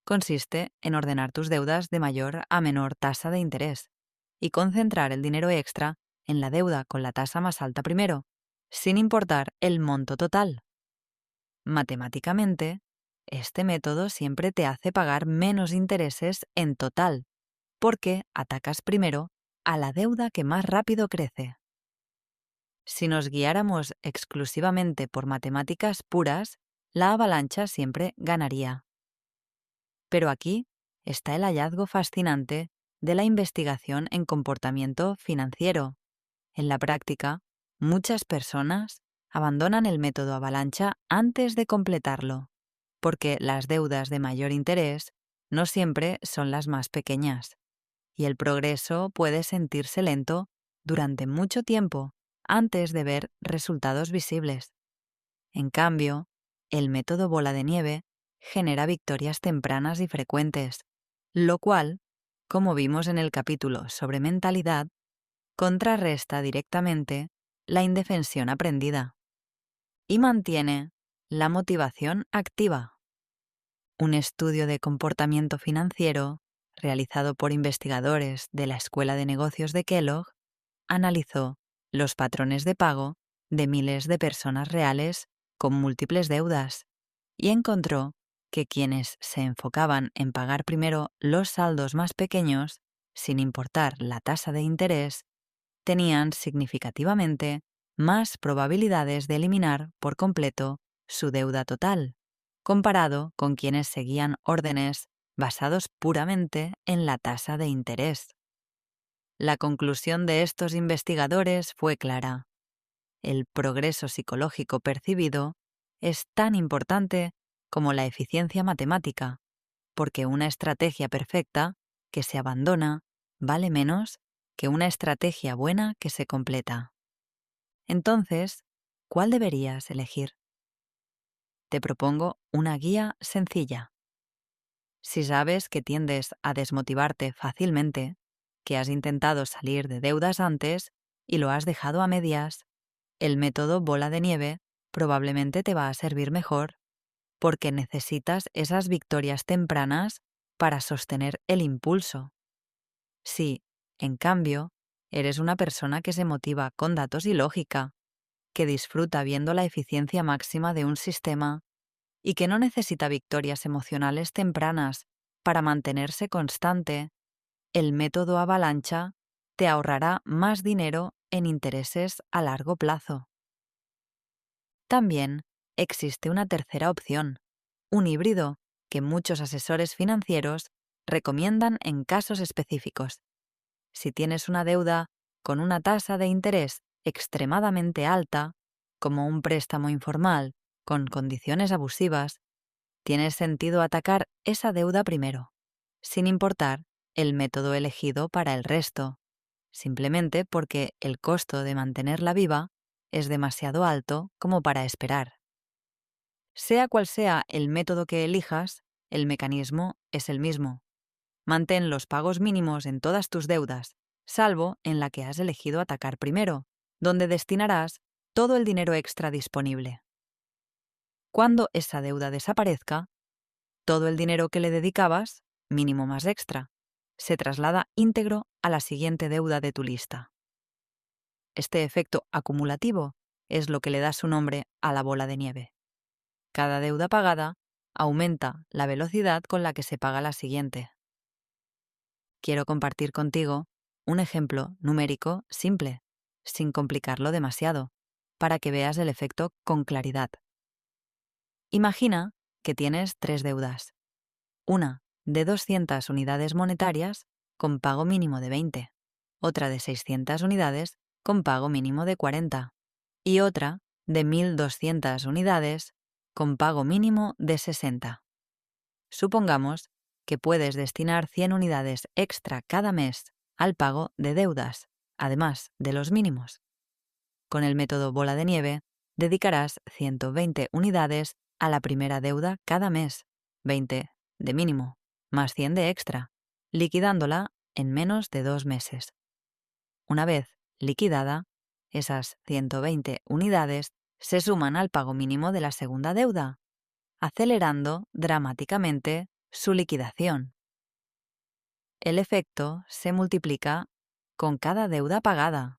Consiste en ordenar tus deudas de mayor a menor tasa de interés y concentrar el dinero extra en la deuda con la tasa más alta primero, sin importar el monto total. Matemáticamente, este método siempre te hace pagar menos intereses en total, porque atacas primero a la deuda que más rápido crece. Si nos guiáramos exclusivamente por matemáticas puras, la avalancha siempre ganaría. Pero aquí está el hallazgo fascinante de la investigación en comportamiento financiero. En la práctica, muchas personas abandonan el método avalancha antes de completarlo, porque las deudas de mayor interés no siempre son las más pequeñas, y el progreso puede sentirse lento durante mucho tiempo antes de ver resultados visibles. En cambio, el método bola de nieve genera victorias tempranas y frecuentes, lo cual, como vimos en el capítulo sobre mentalidad, contrarresta directamente la indefensión aprendida y mantiene la motivación activa. Un estudio de comportamiento financiero realizado por investigadores de la Escuela de Negocios de Kellogg analizó los patrones de pago de miles de personas reales con múltiples deudas y encontró que quienes se enfocaban en pagar primero los saldos más pequeños, sin importar la tasa de interés, tenían significativamente más probabilidades de eliminar por completo su deuda total, comparado con quienes seguían órdenes basados puramente en la tasa de interés. La conclusión de estos investigadores fue clara. El progreso psicológico percibido es tan importante como la eficiencia matemática, porque una estrategia perfecta que se abandona vale menos que una estrategia buena que se completa. Entonces, ¿cuál deberías elegir? Te propongo una guía sencilla. Si sabes que tiendes a desmotivarte fácilmente, que has intentado salir de deudas antes y lo has dejado a medias, el método bola de nieve probablemente te va a servir mejor, porque necesitas esas victorias tempranas para sostener el impulso. Si, en cambio, eres una persona que se motiva con datos y lógica, que disfruta viendo la eficiencia máxima de un sistema y que no necesita victorias emocionales tempranas para mantenerse constante, el método avalancha te ahorrará más dinero en intereses a largo plazo. También existe una tercera opción, un híbrido que muchos asesores financieros recomiendan en casos específicos. Si tienes una deuda con una tasa de interés extremadamente alta, como un préstamo informal con condiciones abusivas, tiene sentido atacar esa deuda primero, sin importar el método elegido para el resto. simplemente porque el costo de mantenerla viva es demasiado alto como para esperar. Sea cual sea el método que elijas, el mecanismo es el mismo. Mantén los pagos mínimos en todas tus deudas, salvo en la que has elegido atacar primero, donde destinarás todo el dinero extra disponible. Cuando esa deuda desaparezca, todo el dinero que le dedicabas, mínimo más extra, se traslada íntegro a la siguiente deuda de tu lista. Este efecto acumulativo es lo que le da su nombre a la bola de nieve. Cada deuda pagada aumenta la velocidad con la que se paga la siguiente. Quiero compartir contigo un ejemplo numérico simple, sin complicarlo demasiado, para que veas el efecto con claridad. Imagina que tienes 3 deudas. Una de 200 unidades monetarias con pago mínimo de 20, otra de 600 unidades con pago mínimo de 40 y otra de 1.200 unidades con pago mínimo de 60. Supongamos que puedes destinar 100 unidades extra cada mes al pago de deudas, además de los mínimos. Con el método bola de nieve, dedicarás 120 unidades a la primera deuda cada mes, 20 de mínimo, más 100 de extra, liquidándola en menos de 2 meses. Una vez liquidada, esas 120 unidades se suman al pago mínimo de la segunda deuda, acelerando dramáticamente su liquidación. El efecto se multiplica con cada deuda pagada.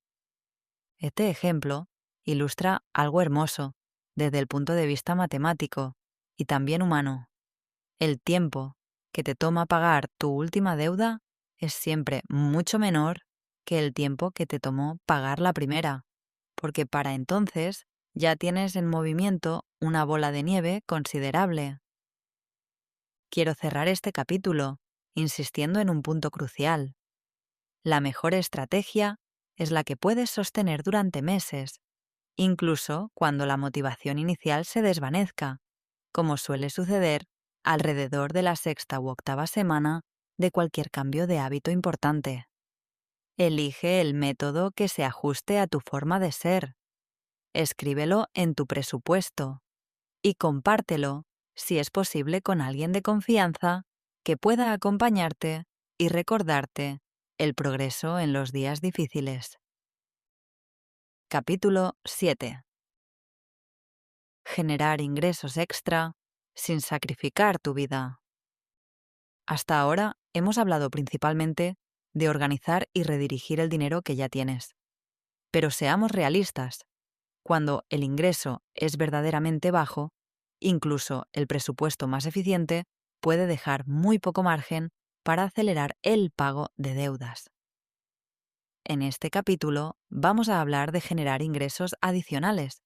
Este ejemplo ilustra algo hermoso desde el punto de vista matemático y también humano. El tiempo que te toma pagar tu última deuda es siempre mucho menor que el tiempo que te tomó pagar la primera, porque para entonces ya tienes en movimiento una bola de nieve considerable. Quiero cerrar este capítulo insistiendo en un punto crucial. La mejor estrategia es la que puedes sostener durante meses, incluso cuando la motivación inicial se desvanezca, como suele suceder alrededor de la 6ª u 8ª semana de cualquier cambio de hábito importante. Elige el método que se ajuste a tu forma de ser. Escríbelo en tu presupuesto y compártelo, si es posible, con alguien de confianza que pueda acompañarte y recordarte el progreso en los días difíciles. Capítulo 7. Generar ingresos extra sin sacrificar tu vida. Hasta ahora hemos hablado principalmente de organizar y redirigir el dinero que ya tienes. Pero seamos realistas. Cuando el ingreso es verdaderamente bajo, incluso el presupuesto más eficiente puede dejar muy poco margen para acelerar el pago de deudas. En este capítulo vamos a hablar de generar ingresos adicionales,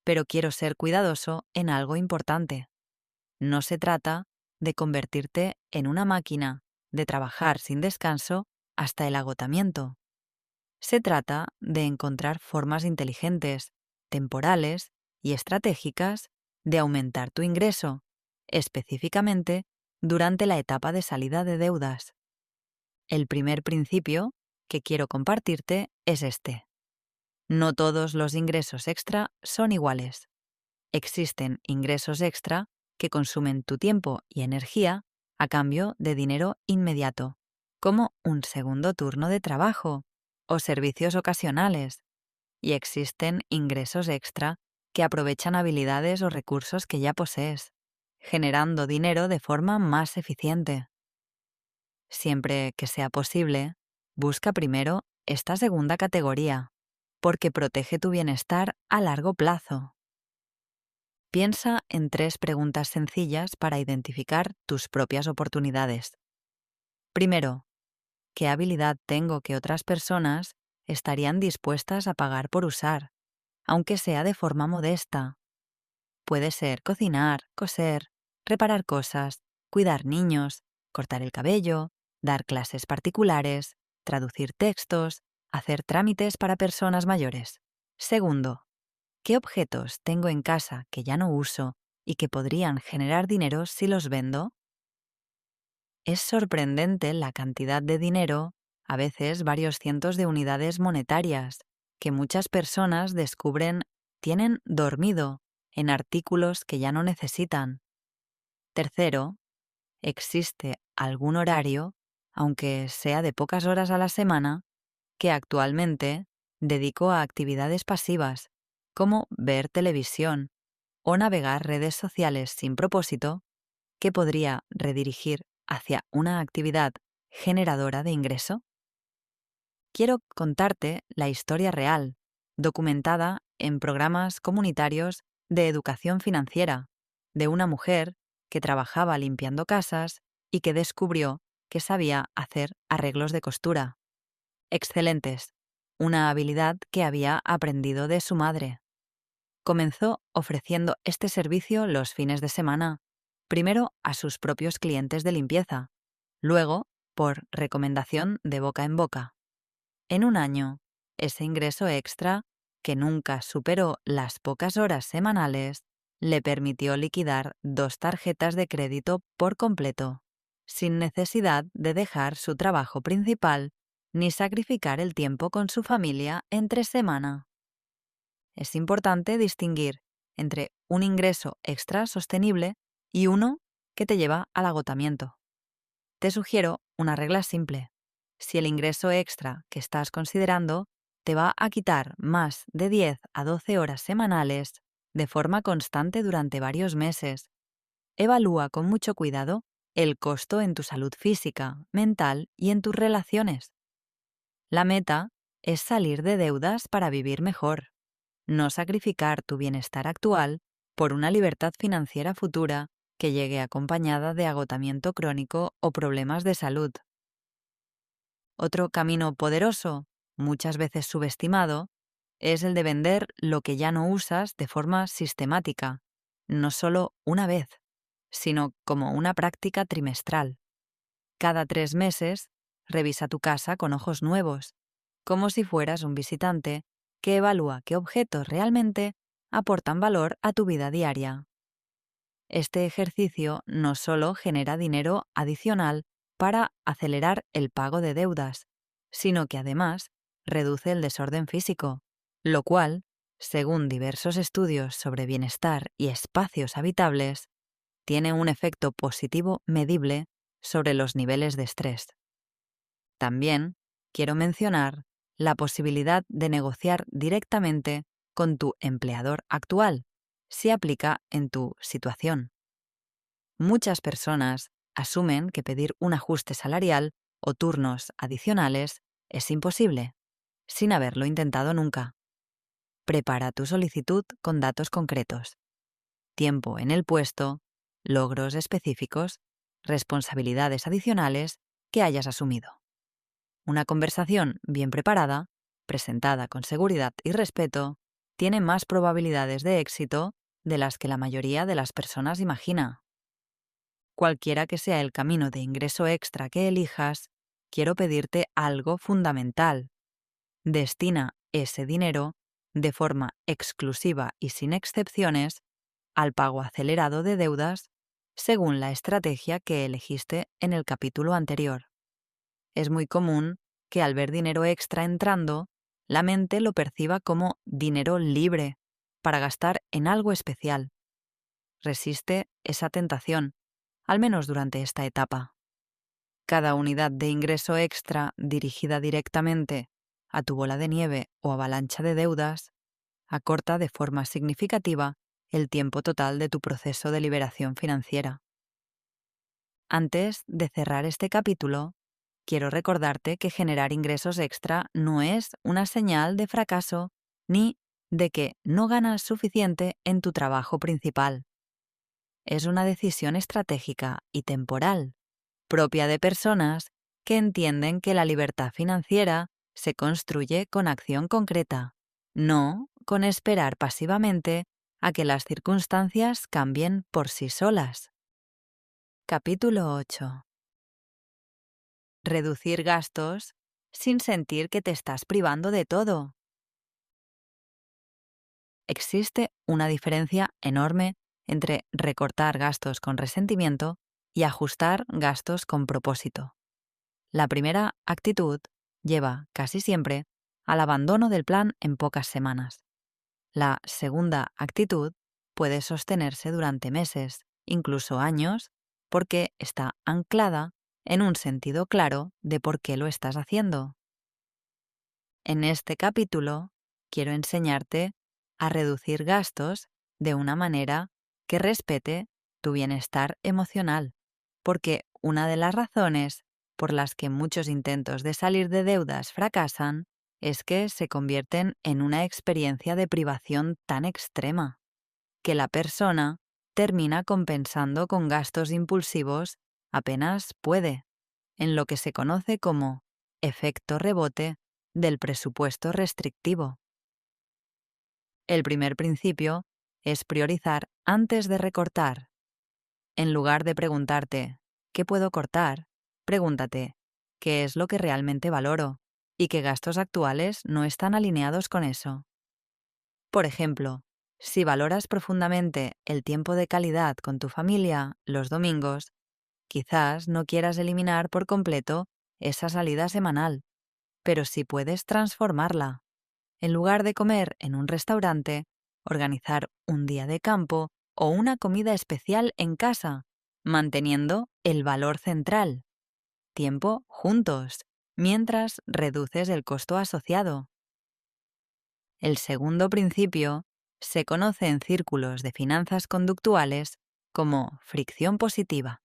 pero quiero ser cuidadoso en algo importante. No se trata de convertirte en una máquina de trabajar sin descanso hasta el agotamiento. Se trata de encontrar formas inteligentes, temporales y estratégicas de aumentar tu ingreso, específicamente durante la etapa de salida de deudas. El primer principio que quiero compartirte es este. No todos los ingresos extra son iguales. Existen ingresos extra que consumen tu tiempo y energía a cambio de dinero inmediato, como un segundo turno de trabajo o servicios ocasionales, y existen ingresos extra que aprovechan habilidades o recursos que ya posees, generando dinero de forma más eficiente. Siempre que sea posible, busca primero esta segunda categoría, porque protege tu bienestar a largo plazo. Piensa en 3 preguntas sencillas para identificar tus propias oportunidades. Primero, ¿qué habilidad tengo que otras personas estarían dispuestas a pagar por usar, aunque sea de forma modesta? Puede ser cocinar, coser, reparar cosas, cuidar niños, cortar el cabello, dar clases particulares, traducir textos, hacer trámites para personas mayores. Segundo, ¿qué objetos tengo en casa que ya no uso y que podrían generar dinero si los vendo? Es sorprendente la cantidad de dinero a veces varios cientos de unidades monetarias, que muchas personas descubren tienen dormido en artículos que ya no necesitan. Tercero, existe algún horario, aunque sea de pocas horas a la semana, que actualmente dedico a actividades pasivas, como ver televisión o navegar redes sociales sin propósito, que podría redirigir hacia una actividad generadora de ingreso. Quiero contarte la historia real, documentada en programas comunitarios de educación financiera, de una mujer que trabajaba limpiando casas y que descubrió que sabía hacer arreglos de costura. Excelentes, una habilidad que había aprendido de su madre. Comenzó ofreciendo este servicio los fines de semana, primero a sus propios clientes de limpieza, luego por recomendación de boca en boca. En un año, ese ingreso extra, que nunca superó las pocas horas semanales, le permitió liquidar 2 tarjetas de crédito por completo, sin necesidad de dejar su trabajo principal ni sacrificar el tiempo con su familia entre semana. Es importante distinguir entre un ingreso extra sostenible y uno que te lleva al agotamiento. Te sugiero una regla simple. Si el ingreso extra que estás considerando te va a quitar más de 10 a 12 horas semanales de forma constante durante varios meses, evalúa con mucho cuidado el costo en tu salud física, mental y en tus relaciones. La meta es salir de deudas para vivir mejor, no sacrificar tu bienestar actual por una libertad financiera futura que llegue acompañada de agotamiento crónico o problemas de salud. Otro camino poderoso, muchas veces subestimado, es el de vender lo que ya no usas de forma sistemática, no solo una vez, sino como una práctica trimestral. Cada 3 meses, revisa tu casa con ojos nuevos, como si fueras un visitante que evalúa qué objetos realmente aportan valor a tu vida diaria. Este ejercicio no solo genera dinero adicional para acelerar el pago de deudas, sino que además reduce el desorden físico, lo cual, según diversos estudios sobre bienestar y espacios habitables, tiene un efecto positivo medible sobre los niveles de estrés. También quiero mencionar la posibilidad de negociar directamente con tu empleador actual, si aplica en tu situación. Muchas personas asumen que pedir un ajuste salarial o turnos adicionales es imposible, sin haberlo intentado nunca. Prepara tu solicitud con datos concretos: tiempo en el puesto, logros específicos, responsabilidades adicionales que hayas asumido. Una conversación bien preparada, presentada con seguridad y respeto, tiene más probabilidades de éxito de las que la mayoría de las personas imagina. Cualquiera que sea el camino de ingreso extra que elijas, quiero pedirte algo fundamental. Destina ese dinero, de forma exclusiva y sin excepciones, al pago acelerado de deudas, según la estrategia que elegiste en el capítulo anterior. Es muy común que al ver dinero extra entrando, la mente lo perciba como dinero libre para gastar en algo especial. Resiste esa tentación, al menos durante esta etapa. Cada unidad de ingreso extra dirigida directamente a tu bola de nieve o avalancha de deudas acorta de forma significativa el tiempo total de tu proceso de liberación financiera. Antes de cerrar este capítulo, quiero recordarte que generar ingresos extra no es una señal de fracaso ni de que no ganas suficiente en tu trabajo principal. Es una decisión estratégica y temporal, propia de personas que entienden que la libertad financiera se construye con acción concreta, no con esperar pasivamente a que las circunstancias cambien por sí solas. Capítulo 8. Reducir gastos sin sentir que te estás privando de todo. Existe una diferencia enorme entre recortar gastos con resentimiento y ajustar gastos con propósito. La primera actitud lleva casi siempre al abandono del plan en pocas semanas. La segunda actitud puede sostenerse durante meses, incluso años, porque está anclada en un sentido claro de por qué lo estás haciendo. En este capítulo quiero enseñarte a reducir gastos de una manera que respete tu bienestar emocional, porque una de las razones por las que muchos intentos de salir de deudas fracasan es que se convierten en una experiencia de privación tan extrema que la persona termina compensando con gastos impulsivos apenas puede, en lo que se conoce como efecto rebote del presupuesto restrictivo. El primer principio es priorizar antes de recortar. En lugar de preguntarte ¿qué puedo cortar?, pregúntate ¿qué es lo que realmente valoro? Y qué gastos actuales no están alineados con eso. Por ejemplo, si valoras profundamente el tiempo de calidad con tu familia los domingos, quizás no quieras eliminar por completo esa salida semanal, pero sí puedes transformarla. En lugar de comer en un restaurante, organizar un día de campo o una comida especial en casa, manteniendo el valor central, tiempo juntos, mientras reduces el costo asociado. El segundo principio se conoce en círculos de finanzas conductuales como fricción positiva.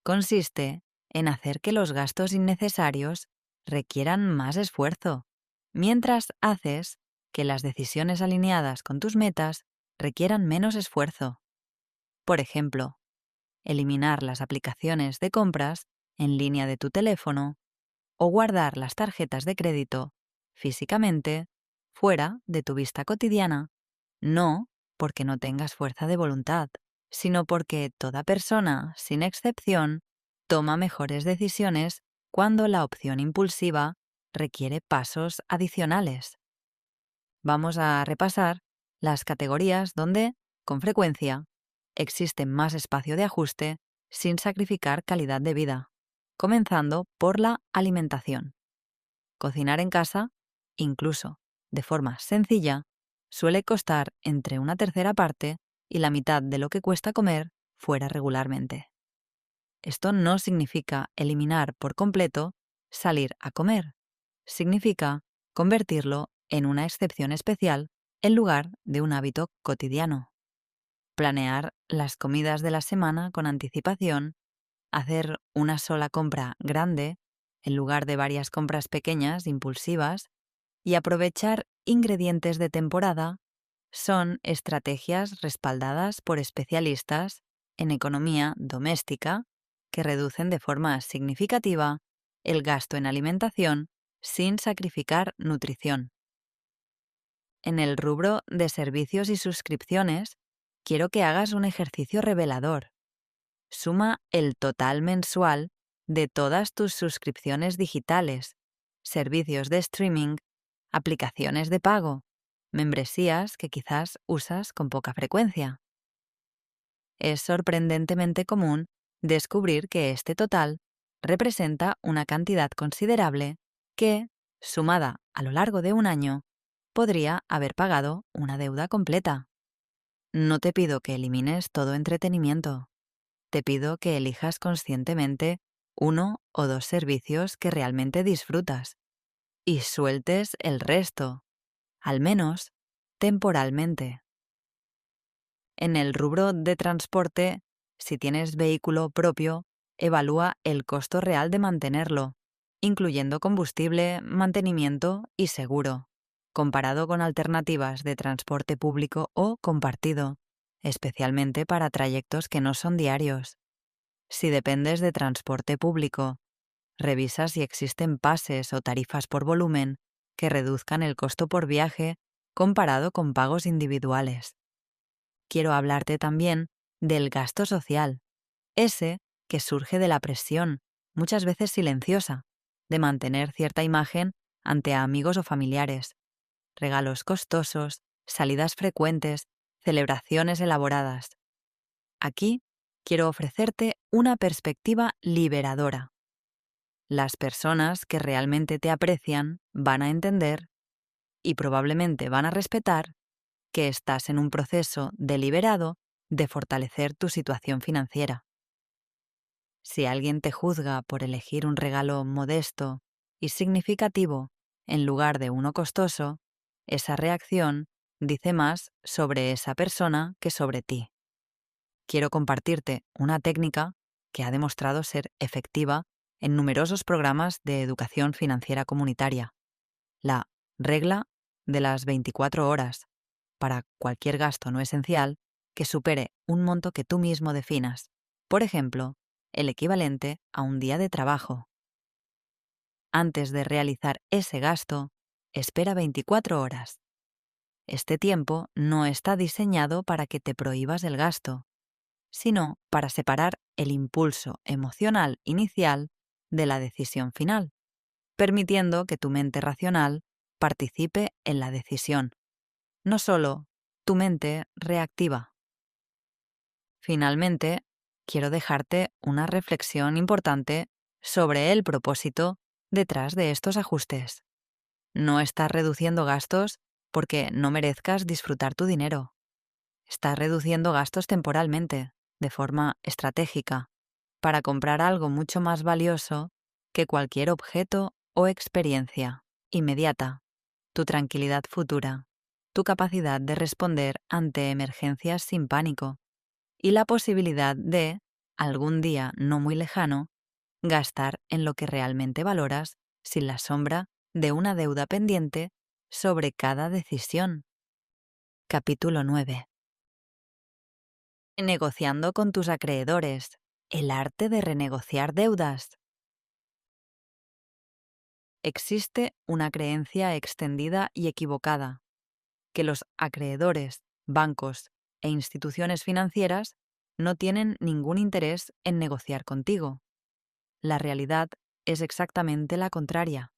Consiste en hacer que los gastos innecesarios requieran más esfuerzo, mientras haces que las decisiones alineadas con tus metas requieran menos esfuerzo. Por ejemplo, eliminar las aplicaciones de compras en línea de tu teléfono o guardar las tarjetas de crédito físicamente fuera de tu vista cotidiana, no porque no tengas fuerza de voluntad, sino porque toda persona, sin excepción, toma mejores decisiones cuando la opción impulsiva requiere pasos adicionales. Vamos a repasar las categorías donde, con frecuencia, existe más espacio de ajuste sin sacrificar calidad de vida, comenzando por la alimentación. Cocinar en casa, incluso de forma sencilla, suele costar entre una tercera parte y la mitad de lo que cuesta comer fuera regularmente. Esto no significa eliminar por completo salir a comer. Significa convertirlo en una excepción especial en lugar de un hábito cotidiano. Planear las comidas de la semana con anticipación, hacer una sola compra grande en lugar de varias compras pequeñas impulsivas y aprovechar ingredientes de temporada son estrategias respaldadas por especialistas en economía doméstica que reducen de forma significativa el gasto en alimentación sin sacrificar nutrición. En el rubro de servicios y suscripciones, quiero que hagas un ejercicio revelador. Suma el total mensual de todas tus suscripciones digitales, servicios de streaming, aplicaciones de pago, membresías que quizás usas con poca frecuencia. Es sorprendentemente común descubrir que este total representa una cantidad considerable que, sumada a lo largo de un año, podría haber pagado una deuda completa. No te pido que elimines todo entretenimiento. Te pido que elijas conscientemente uno o dos servicios que realmente disfrutas y sueltes el resto, al menos temporalmente. En el rubro de transporte, si tienes vehículo propio, evalúa el costo real de mantenerlo, incluyendo combustible, mantenimiento y seguro, comparado con alternativas de transporte público o compartido, especialmente para trayectos que no son diarios. Si dependes de transporte público, revisa si existen pases o tarifas por volumen que reduzcan el costo por viaje comparado con pagos individuales. Quiero hablarte también del gasto social, ese que surge de la presión, muchas veces silenciosa, de mantener cierta imagen ante amigos o familiares. Regalos costosos, salidas frecuentes, celebraciones elaboradas. Aquí quiero ofrecerte una perspectiva liberadora. las personas que realmente te aprecian van a entender y probablemente van a respetar que estás en un proceso deliberado de fortalecer tu situación financiera. Si alguien te juzga por elegir un regalo modesto y significativo en lugar de uno costoso, esa reacción dice más sobre esa persona que sobre ti. Quiero compartirte una técnica que ha demostrado ser efectiva en numerosos programas de educación financiera comunitaria, la regla de las 24 horas, para cualquier gasto no esencial que supere un monto que tú mismo definas, por ejemplo, el equivalente a un día de trabajo. Antes de realizar ese gasto, espera 24 horas. Este tiempo no está diseñado para que te prohíbas el gasto, sino para separar el impulso emocional inicial de la decisión final, permitiendo que tu mente racional participe en la decisión, no solo tu mente reactiva. Finalmente, quiero dejarte una reflexión importante sobre el propósito detrás de estos ajustes. No estás reduciendo gastos porque no merezcas disfrutar tu dinero. Estás reduciendo gastos temporalmente, de forma estratégica, para comprar algo mucho más valioso que cualquier objeto o experiencia inmediata, tu tranquilidad futura, tu capacidad de responder ante emergencias sin pánico y la posibilidad de, algún día no muy lejano, gastar en lo que realmente valoras sin la sombra de una deuda pendiente sobre cada decisión. Capítulo 9. Negociando con tus acreedores. El arte de renegociar deudas. Existe una creencia extendida y equivocada, que los acreedores, bancos e instituciones financieras no tienen ningún interés en negociar contigo. La realidad es exactamente la contraria.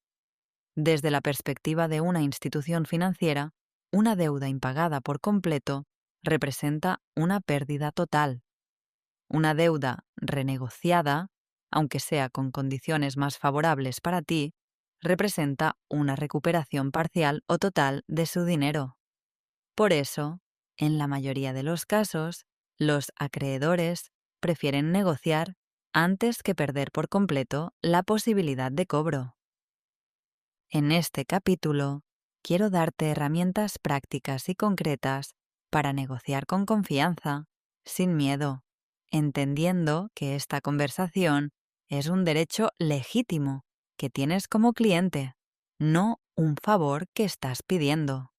Desde la perspectiva de una institución financiera, una deuda impagada por completo representa una pérdida total. Una deuda renegociada, aunque sea con condiciones más favorables para ti, representa una recuperación parcial o total de su dinero. Por eso, en la mayoría de los casos, los acreedores prefieren negociar antes que perder por completo la posibilidad de cobro. En este capítulo, quiero darte herramientas prácticas y concretas para negociar con confianza, sin miedo, entendiendo que esta conversación es un derecho legítimo que tienes como cliente, no un favor que estás pidiendo.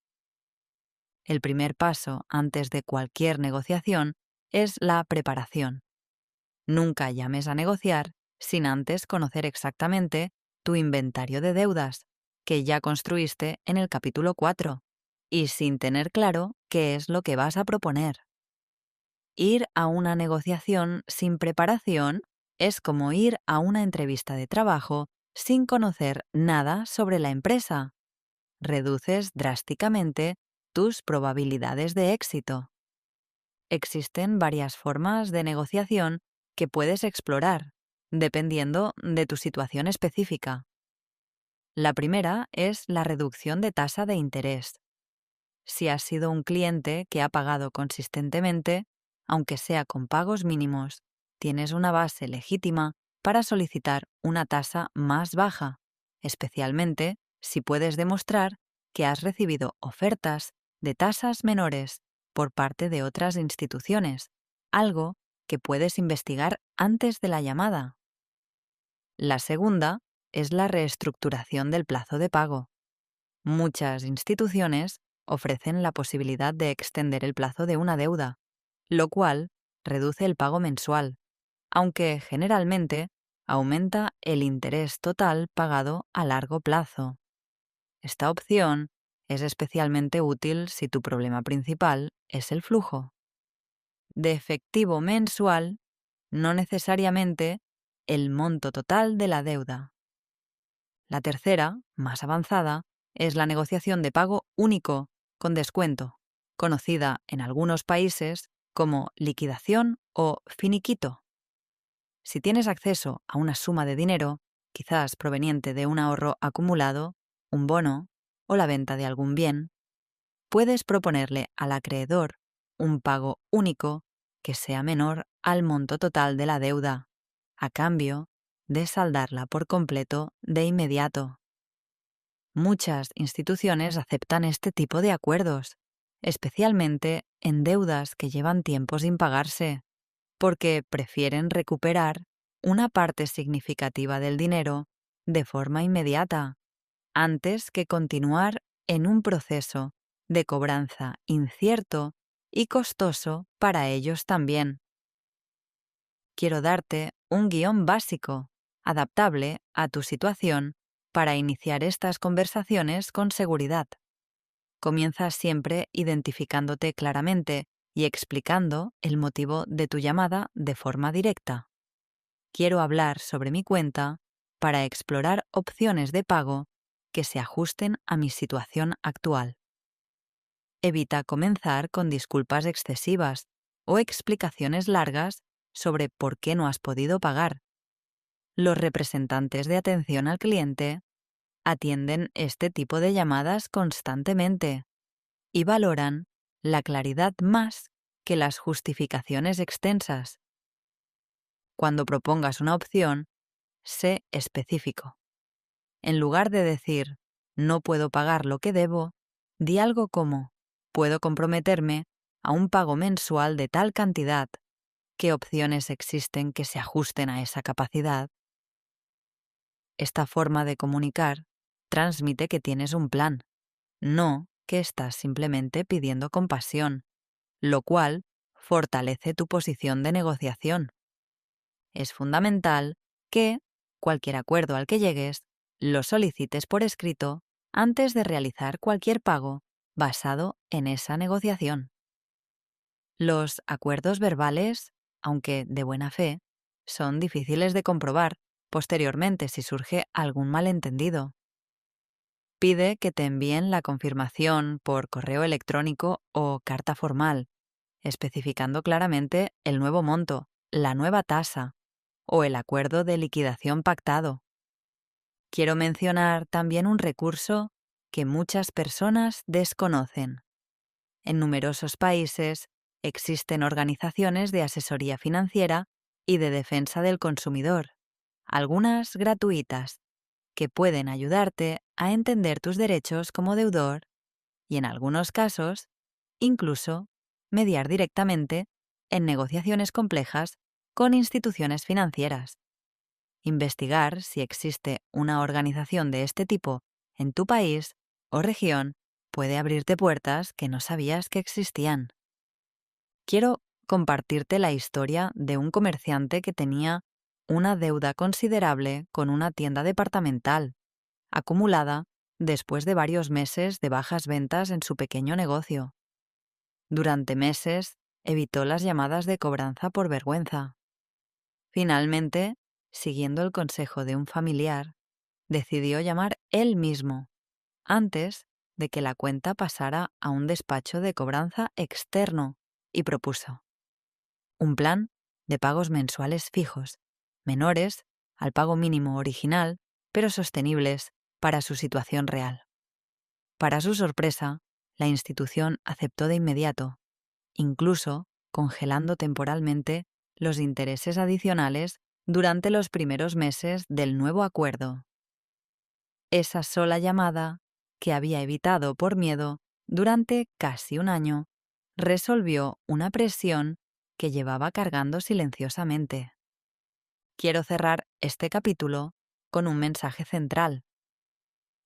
El primer paso antes de cualquier negociación es la preparación. Nunca llames a negociar sin antes conocer exactamente tu inventario de deudas, que ya construiste en el capítulo 4, y sin tener claro qué es lo que vas a proponer. Ir a una negociación sin preparación es como ir a una entrevista de trabajo sin conocer nada sobre la empresa. Reduces drásticamente tus probabilidades de éxito. Existen varias formas de negociación que puedes explorar, dependiendo de tu situación específica. La primera es la reducción de tasa de interés. Si has sido un cliente que ha pagado consistentemente, aunque sea con pagos mínimos, tienes una base legítima para solicitar una tasa más baja, especialmente si puedes demostrar que has recibido ofertas de tasas menores por parte de otras instituciones, algo que puedes investigar antes de la llamada. La segunda es la reestructuración del plazo de pago. Muchas instituciones ofrecen la posibilidad de extender el plazo de una deuda, lo cual reduce el pago mensual, aunque generalmente aumenta el interés total pagado a largo plazo. Esta opción es especialmente útil si tu problema principal es el flujo de efectivo mensual, no necesariamente el monto total de la deuda. La tercera, más avanzada, es la negociación de pago único con descuento, conocida en algunos países como liquidación o finiquito. Si tienes acceso a una suma de dinero quizás proveniente de un ahorro acumulado, un bono o la venta de algún bien, puedes proponerle al acreedor un pago único que sea menor al monto total de la deuda, a cambio de saldarla por completo de inmediato. Muchas instituciones aceptan este tipo de acuerdos, especialmente en deudas que llevan tiempo sin pagarse, porque prefieren recuperar una parte significativa del dinero de forma inmediata, antes que continuar en un proceso de cobranza incierto y costoso para ellos también. Quiero darte un guión básico, adaptable a tu situación, para iniciar estas conversaciones con seguridad. Comienza siempre identificándote claramente y explicando el motivo de tu llamada de forma directa. Quiero hablar sobre mi cuenta para explorar opciones de pago que se ajusten a mi situación actual. Evita comenzar con disculpas excesivas o explicaciones largas sobre por qué no has podido pagar. Los representantes de atención al cliente atienden este tipo de llamadas constantemente y valoran la claridad más que las justificaciones extensas. Cuando propongas una opción, sé específico. En lugar de decir, no puedo pagar lo que debo, di algo como, puedo comprometerme a un pago mensual de tal cantidad. ¿Qué opciones existen que se ajusten a esa capacidad? Esta forma de comunicar transmite que tienes un plan, no que estás simplemente pidiendo compasión, lo cual fortalece tu posición de negociación. Es fundamental que, cualquier acuerdo al que llegues, lo solicites por escrito antes de realizar cualquier pago basado en esa negociación. Los acuerdos verbales, aunque de buena fe, son difíciles de comprobar posteriormente si surge algún malentendido. Pide que te envíen la confirmación por correo electrónico o carta formal, especificando claramente el nuevo monto, la nueva tasa o el acuerdo de liquidación pactado. Quiero mencionar también un recurso que muchas personas desconocen. En numerosos países existen organizaciones de asesoría financiera y de defensa del consumidor, algunas gratuitas, que pueden ayudarte a entender tus derechos como deudor y, en algunos casos, incluso mediar directamente en negociaciones complejas con instituciones financieras. Investigar si existe una organización de este tipo en tu país o región puede abrirte puertas que no sabías que existían. Quiero compartirte la historia de un comerciante que tenía una deuda considerable con una tienda departamental, acumulada después de varios meses de bajas ventas en su pequeño negocio. Durante meses evitó las llamadas de cobranza por vergüenza. Finalmente, siguiendo el consejo de un familiar, decidió llamar él mismo, antes de que la cuenta pasara a un despacho de cobranza externo, y propuso un plan de pagos mensuales fijos, menores al pago mínimo original, pero sostenibles para su situación real. Para su sorpresa, la institución aceptó de inmediato, incluso congelando temporalmente los intereses adicionales durante los primeros meses del nuevo acuerdo. Esa sola llamada, que había evitado por miedo durante casi un año, resolvió una presión que llevaba cargando silenciosamente. Quiero cerrar este capítulo con un mensaje central.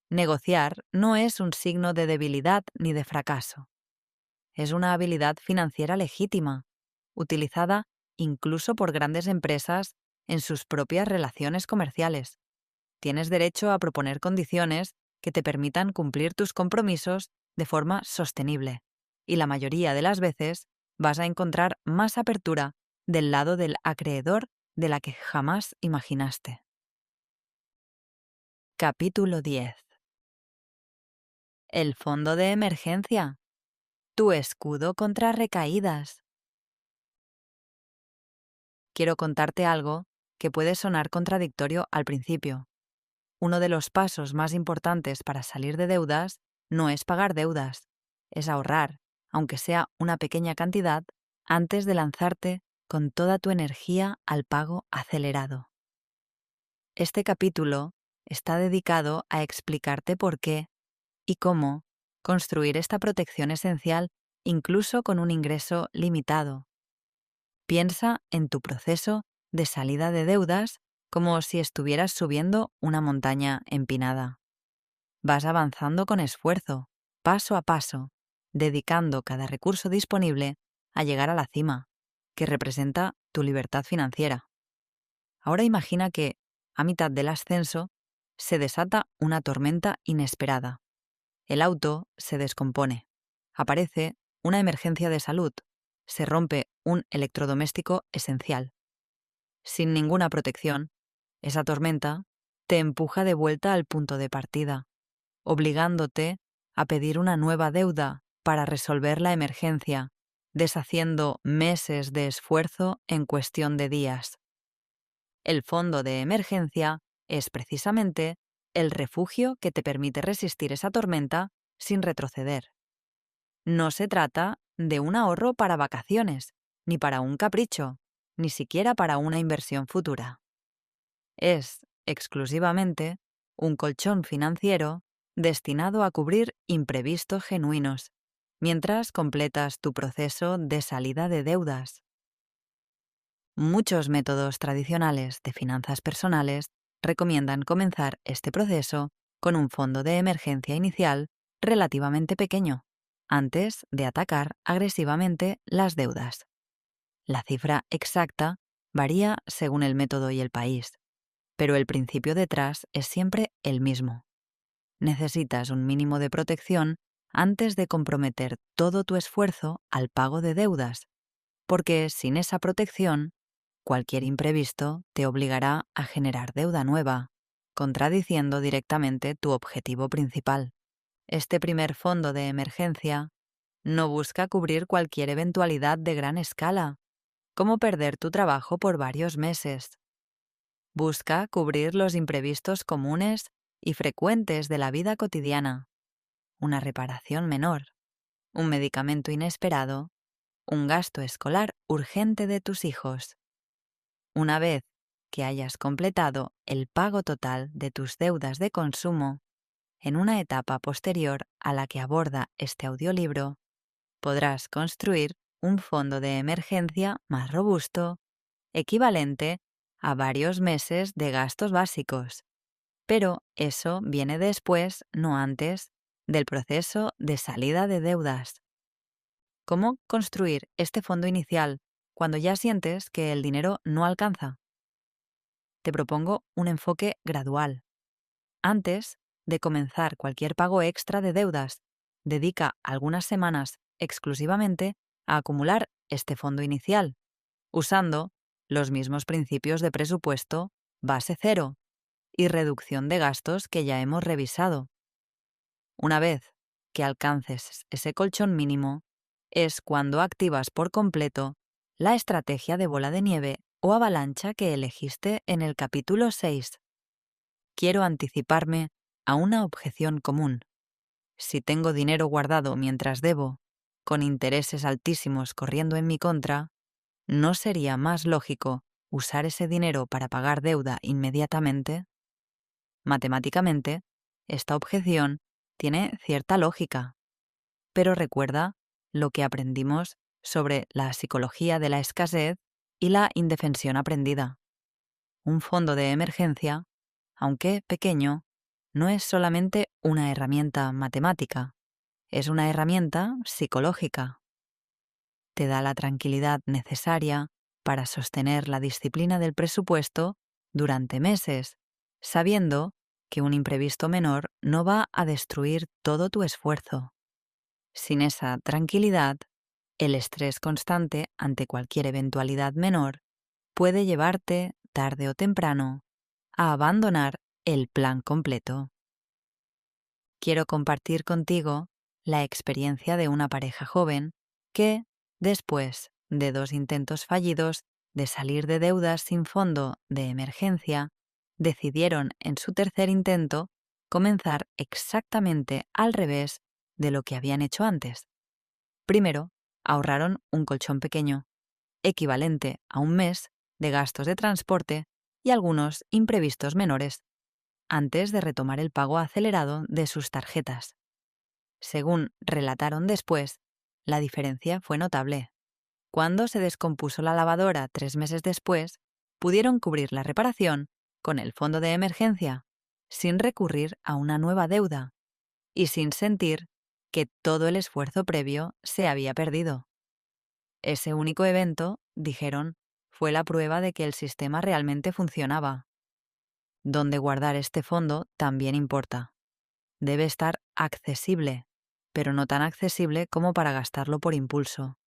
Negociar no es un signo de debilidad ni de fracaso. Es una habilidad financiera legítima, utilizada incluso por grandes empresas en sus propias relaciones comerciales. Tienes derecho a proponer condiciones que te permitan cumplir tus compromisos de forma sostenible, y la mayoría de las veces vas a encontrar más apertura del lado del acreedor de la que jamás imaginaste. Capítulo 10. El fondo de emergencia. Tu escudo contra recaídas. Quiero contarte algo que puede sonar contradictorio al principio, uno de los pasos más importantes para salir de deudas no es pagar deudas, es ahorrar, aunque sea una pequeña cantidad, antes de lanzarte con toda tu energía al pago acelerado. Este capítulo está dedicado a explicarte por qué y cómo construir esta protección esencial incluso con un ingreso limitado. Piensa en tu proceso de salida de deudas como si estuvieras subiendo una montaña empinada. Vas avanzando con esfuerzo, paso a paso, dedicando cada recurso disponible a llegar a la cima, que representa tu libertad financiera. Ahora imagina que, a mitad del ascenso, se desata una tormenta inesperada. El auto se descompone. Aparece una emergencia de salud. Se rompe un electrodoméstico esencial. Sin ninguna protección, esa tormenta te empuja de vuelta al punto de partida, obligándote a pedir una nueva deuda para resolver la emergencia, deshaciendo meses de esfuerzo en cuestión de días. El fondo de emergencia es precisamente el refugio que te permite resistir esa tormenta sin retroceder. No se trata de un ahorro para vacaciones, ni para un capricho, ni siquiera para una inversión futura. Es, exclusivamente, un colchón financiero destinado a cubrir imprevistos genuinos, mientras completas tu proceso de salida de deudas. Muchos métodos tradicionales de finanzas personales recomiendan comenzar este proceso con un fondo de emergencia inicial relativamente pequeño, antes de atacar agresivamente las deudas. La cifra exacta varía según el método y el país, pero el principio detrás es siempre el mismo. Necesitas un mínimo de protección antes de comprometer todo tu esfuerzo al pago de deudas, porque sin esa protección, cualquier imprevisto te obligará a generar deuda nueva, contradiciendo directamente tu objetivo principal. Este primer fondo de emergencia no busca cubrir cualquier eventualidad de gran escala, como perder tu trabajo por varios meses. Busca cubrir los imprevistos comunes y frecuentes de la vida cotidiana, una reparación menor, un medicamento inesperado, un gasto escolar urgente de tus hijos. Una vez que hayas completado el pago total de tus deudas de consumo, en una etapa posterior a la que aborda este audiolibro, podrás construir un fondo de emergencia más robusto, equivalente a varios meses de gastos básicos. Pero eso viene después, no antes, del proceso de salida de deudas. ¿Cómo construir este fondo inicial cuando ya sientes que el dinero no alcanza? Te propongo un enfoque gradual. Antes de comenzar cualquier pago extra de deudas, dedica algunas semanas exclusivamente a acumular este fondo inicial, usando los mismos principios de presupuesto, base cero y reducción de gastos que ya hemos revisado. Una vez que alcances ese colchón mínimo, es cuando activas por completo la estrategia de bola de nieve o avalancha que elegiste en el capítulo 6. Quiero anticiparme a una objeción común. Si tengo dinero guardado mientras debo, con intereses altísimos corriendo en mi contra, ¿no sería más lógico usar ese dinero para pagar deuda inmediatamente? Matemáticamente, esta objeción tiene cierta lógica, pero recuerda lo que aprendimos sobre la psicología de la escasez y la indefensión aprendida. Un fondo de emergencia, aunque pequeño, no es solamente una herramienta matemática, es una herramienta psicológica. Te da la tranquilidad necesaria para sostener la disciplina del presupuesto durante meses, sabiendo que un imprevisto menor no va a destruir todo tu esfuerzo. Sin esa tranquilidad, el estrés constante ante cualquier eventualidad menor puede llevarte, tarde o temprano, a abandonar el plan completo. Quiero compartir contigo la experiencia de una pareja joven que, después de 2 intentos fallidos de salir de deudas sin fondo de emergencia, decidieron en su tercer intento comenzar exactamente al revés de lo que habían hecho antes. Primero, ahorraron un colchón pequeño, equivalente a un mes de gastos de transporte y algunos imprevistos menores, antes de retomar el pago acelerado de sus tarjetas. Según relataron después, la diferencia fue notable. Cuando se descompuso la lavadora 3 meses después, pudieron cubrir la reparación con el fondo de emergencia, sin recurrir a una nueva deuda y sin sentir que todo el esfuerzo previo se había perdido. Ese único evento, dijeron, fue la prueba de que el sistema realmente funcionaba. Dónde guardar este fondo también importa. Debe estar accesible, pero no tan accesible como para gastarlo por impulso.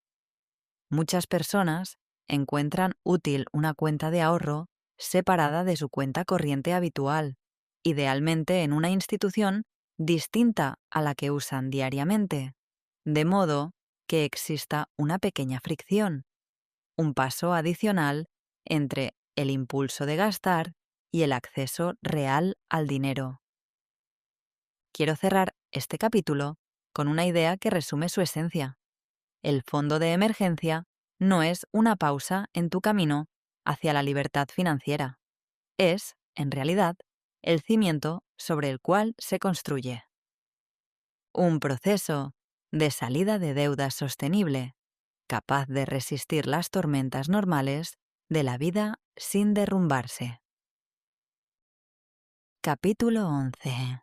Muchas personas encuentran útil una cuenta de ahorro separada de su cuenta corriente habitual, idealmente en una institución distinta a la que usan diariamente, de modo que exista una pequeña fricción, un paso adicional entre el impulso de gastar y el acceso real al dinero. Quiero cerrar este capítulo con una idea que resume su esencia. El fondo de emergencia no es una pausa en tu camino hacia la libertad financiera. Es, en realidad, el cimiento sobre el cual se construye. Un proceso de salida de deuda sostenible, capaz de resistir las tormentas normales de la vida sin derrumbarse. Capítulo 11.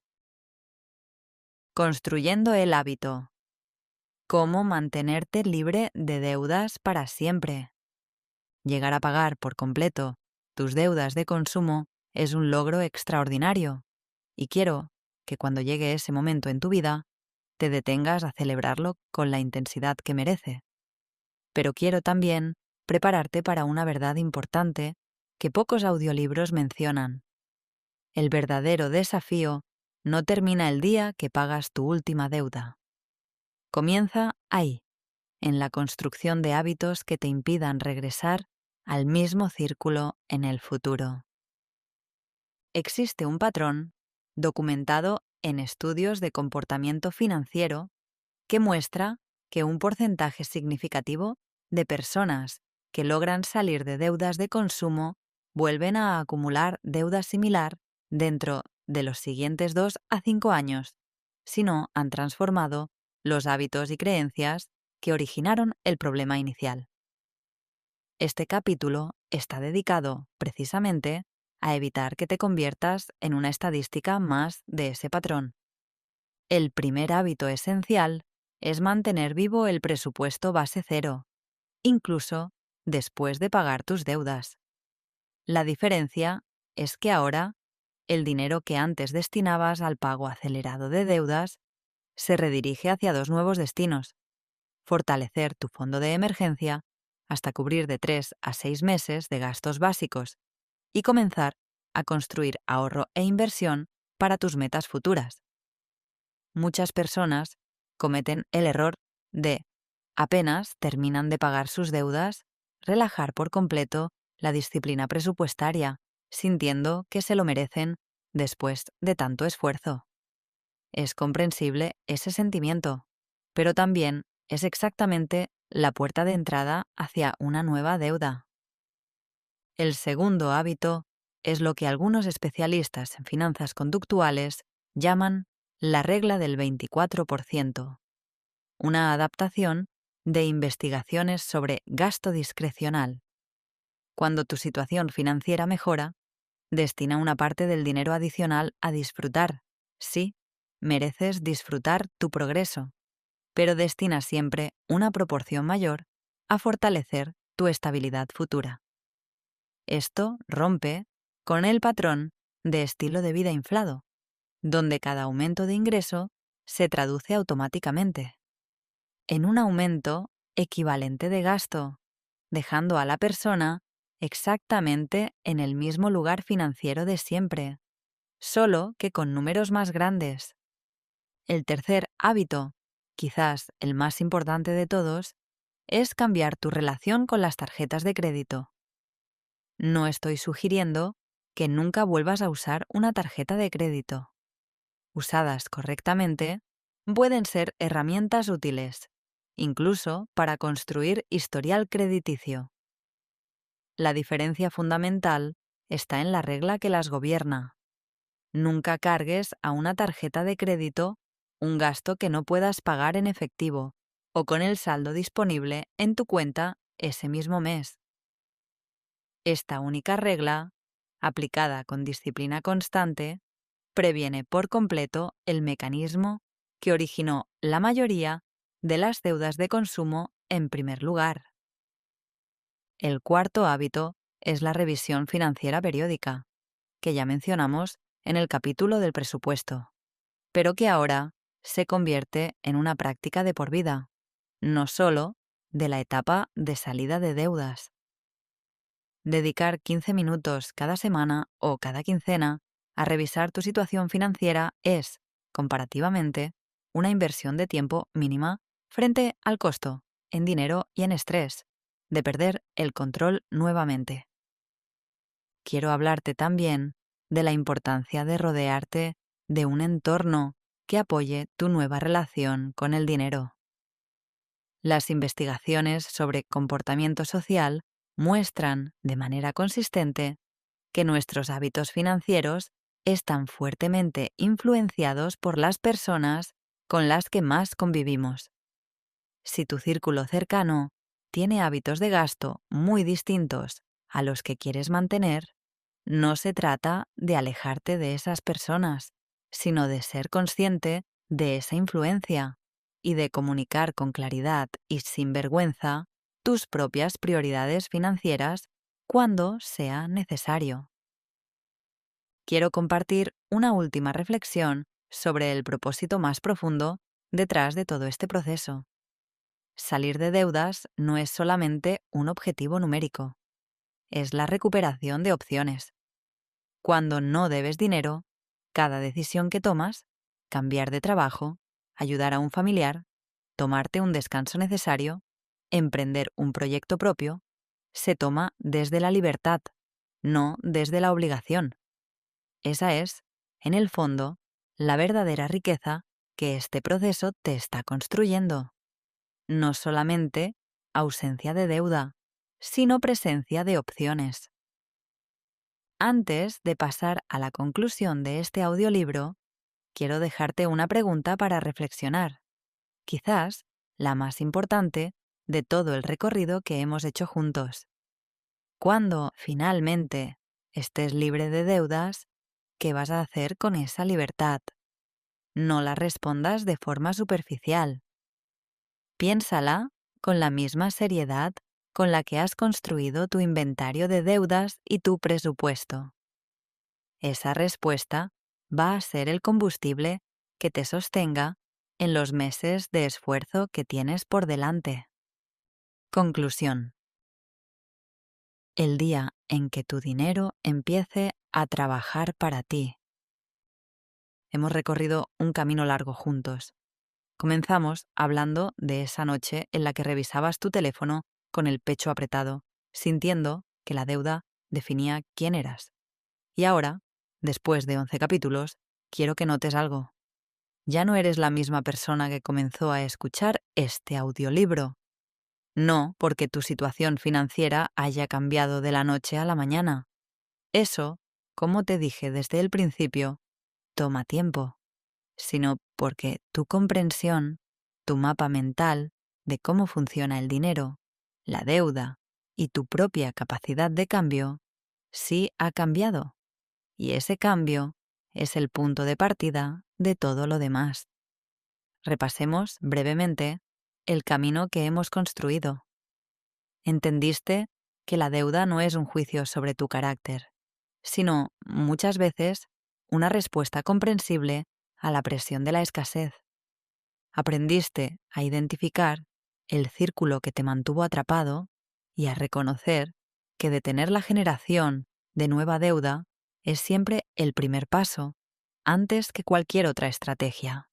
Construyendo el hábito. Cómo mantenerte libre de deudas para siempre. Llegar a pagar por completo tus deudas de consumo es un logro extraordinario, y quiero que cuando llegue ese momento en tu vida, te detengas a celebrarlo con la intensidad que merece. Pero quiero también prepararte para una verdad importante que pocos audiolibros mencionan. El verdadero desafío no termina el día que pagas tu última deuda. Comienza ahí, en la construcción de hábitos que te impidan regresar al mismo círculo en el futuro. Existe un patrón, documentado en estudios de comportamiento financiero, que muestra que un porcentaje significativo de personas que logran salir de deudas de consumo vuelven a acumular deuda similar dentro de los siguientes 2 a 5 años, si no han transformado los hábitos y creencias que originaron el problema inicial. Este capítulo está dedicado, precisamente, a evitar que te conviertas en una estadística más de ese patrón. El primer hábito esencial es mantener vivo el presupuesto base cero, incluso después de pagar tus deudas. La diferencia es que ahora, el dinero que antes destinabas al pago acelerado de deudas se redirige hacia 2 nuevos destinos: fortalecer tu fondo de emergencia hasta cubrir de 3 a 6 meses de gastos básicos y comenzar a construir ahorro e inversión para tus metas futuras. Muchas personas cometen el error de, apenas terminan de pagar sus deudas, relajar por completo la disciplina presupuestaria, sintiendo que se lo merecen después de tanto esfuerzo. Es comprensible ese sentimiento, pero también es exactamente la puerta de entrada hacia una nueva deuda. El segundo hábito es lo que algunos especialistas en finanzas conductuales llaman la regla del 24%, una adaptación de investigaciones sobre gasto discrecional. Cuando tu situación financiera mejora, destina una parte del dinero adicional a disfrutar. Sí, mereces disfrutar tu progreso, pero destina siempre una proporción mayor a fortalecer tu estabilidad futura. Esto rompe con el patrón de estilo de vida inflado, donde cada aumento de ingreso se traduce automáticamente en un aumento equivalente de gasto, dejando a la persona exactamente en el mismo lugar financiero de siempre, solo que con números más grandes. El tercer hábito, quizás el más importante de todos, es cambiar tu relación con las tarjetas de crédito. No estoy sugiriendo que nunca vuelvas a usar una tarjeta de crédito. Usadas correctamente, pueden ser herramientas útiles, incluso para construir historial crediticio. La diferencia fundamental está en la regla que las gobierna. Nunca cargues a una tarjeta de crédito un gasto que no puedas pagar en efectivo o con el saldo disponible en tu cuenta ese mismo mes. Esta única regla, aplicada con disciplina constante, previene por completo el mecanismo que originó la mayoría de las deudas de consumo en primer lugar. El cuarto hábito es la revisión financiera periódica, que ya mencionamos en el capítulo del presupuesto, pero que ahora se convierte en una práctica de por vida, no solo de la etapa de salida de deudas. Dedicar 15 minutos cada semana o cada quincena a revisar tu situación financiera es, comparativamente, una inversión de tiempo mínima frente al costo, en dinero y en estrés, de perder el control nuevamente. Quiero hablarte también de la importancia de rodearte de un entorno que apoye tu nueva relación con el dinero. Las investigaciones sobre comportamiento social muestran de manera consistente que nuestros hábitos financieros están fuertemente influenciados por las personas con las que más convivimos. Si tu círculo cercano tiene hábitos de gasto muy distintos a los que quieres mantener, no se trata de alejarte de esas personas, sino de ser consciente de esa influencia y de comunicar con claridad y sin vergüenza tus propias prioridades financieras cuando sea necesario. Quiero compartir una última reflexión sobre el propósito más profundo detrás de todo este proceso. Salir de deudas no es solamente un objetivo numérico, es la recuperación de opciones. Cuando no debes dinero, cada decisión que tomas, cambiar de trabajo, ayudar a un familiar, tomarte un descanso necesario, emprender un proyecto propio, se toma desde la libertad, no desde la obligación. Esa es, en el fondo, la verdadera riqueza que este proceso te está construyendo. No solamente ausencia de deuda, sino presencia de opciones. Antes de pasar a la conclusión de este audiolibro, quiero dejarte una pregunta para reflexionar, quizás la más importante de todo el recorrido que hemos hecho juntos. Cuando finalmente estés libre de deudas, ¿qué vas a hacer con esa libertad? No la respondas de forma superficial. Piénsala con la misma seriedad con la que has construido tu inventario de deudas y tu presupuesto. Esa respuesta va a ser el combustible que te sostenga en los meses de esfuerzo que tienes por delante. Conclusión. El día en que tu dinero empiece a trabajar para ti. Hemos recorrido un camino largo juntos. Comenzamos hablando de esa noche en la que revisabas tu teléfono con el pecho apretado, sintiendo que la deuda definía quién eras. Y ahora, después de 11 capítulos, quiero que notes algo. Ya no eres la misma persona que comenzó a escuchar este audiolibro. No porque tu situación financiera haya cambiado de la noche a la mañana. Eso, como te dije desde el principio, toma tiempo, sino porque tu comprensión, tu mapa mental de cómo funciona el dinero, la deuda y tu propia capacidad de cambio, sí ha cambiado. Y ese cambio es el punto de partida de todo lo demás. Repasemos brevemente el camino que hemos construido. Entendiste que la deuda no es un juicio sobre tu carácter, sino, muchas veces, una respuesta comprensible a la presión de la escasez. Aprendiste a identificar el círculo que te mantuvo atrapado y a reconocer que detener la generación de nueva deuda es siempre el primer paso, antes que cualquier otra estrategia.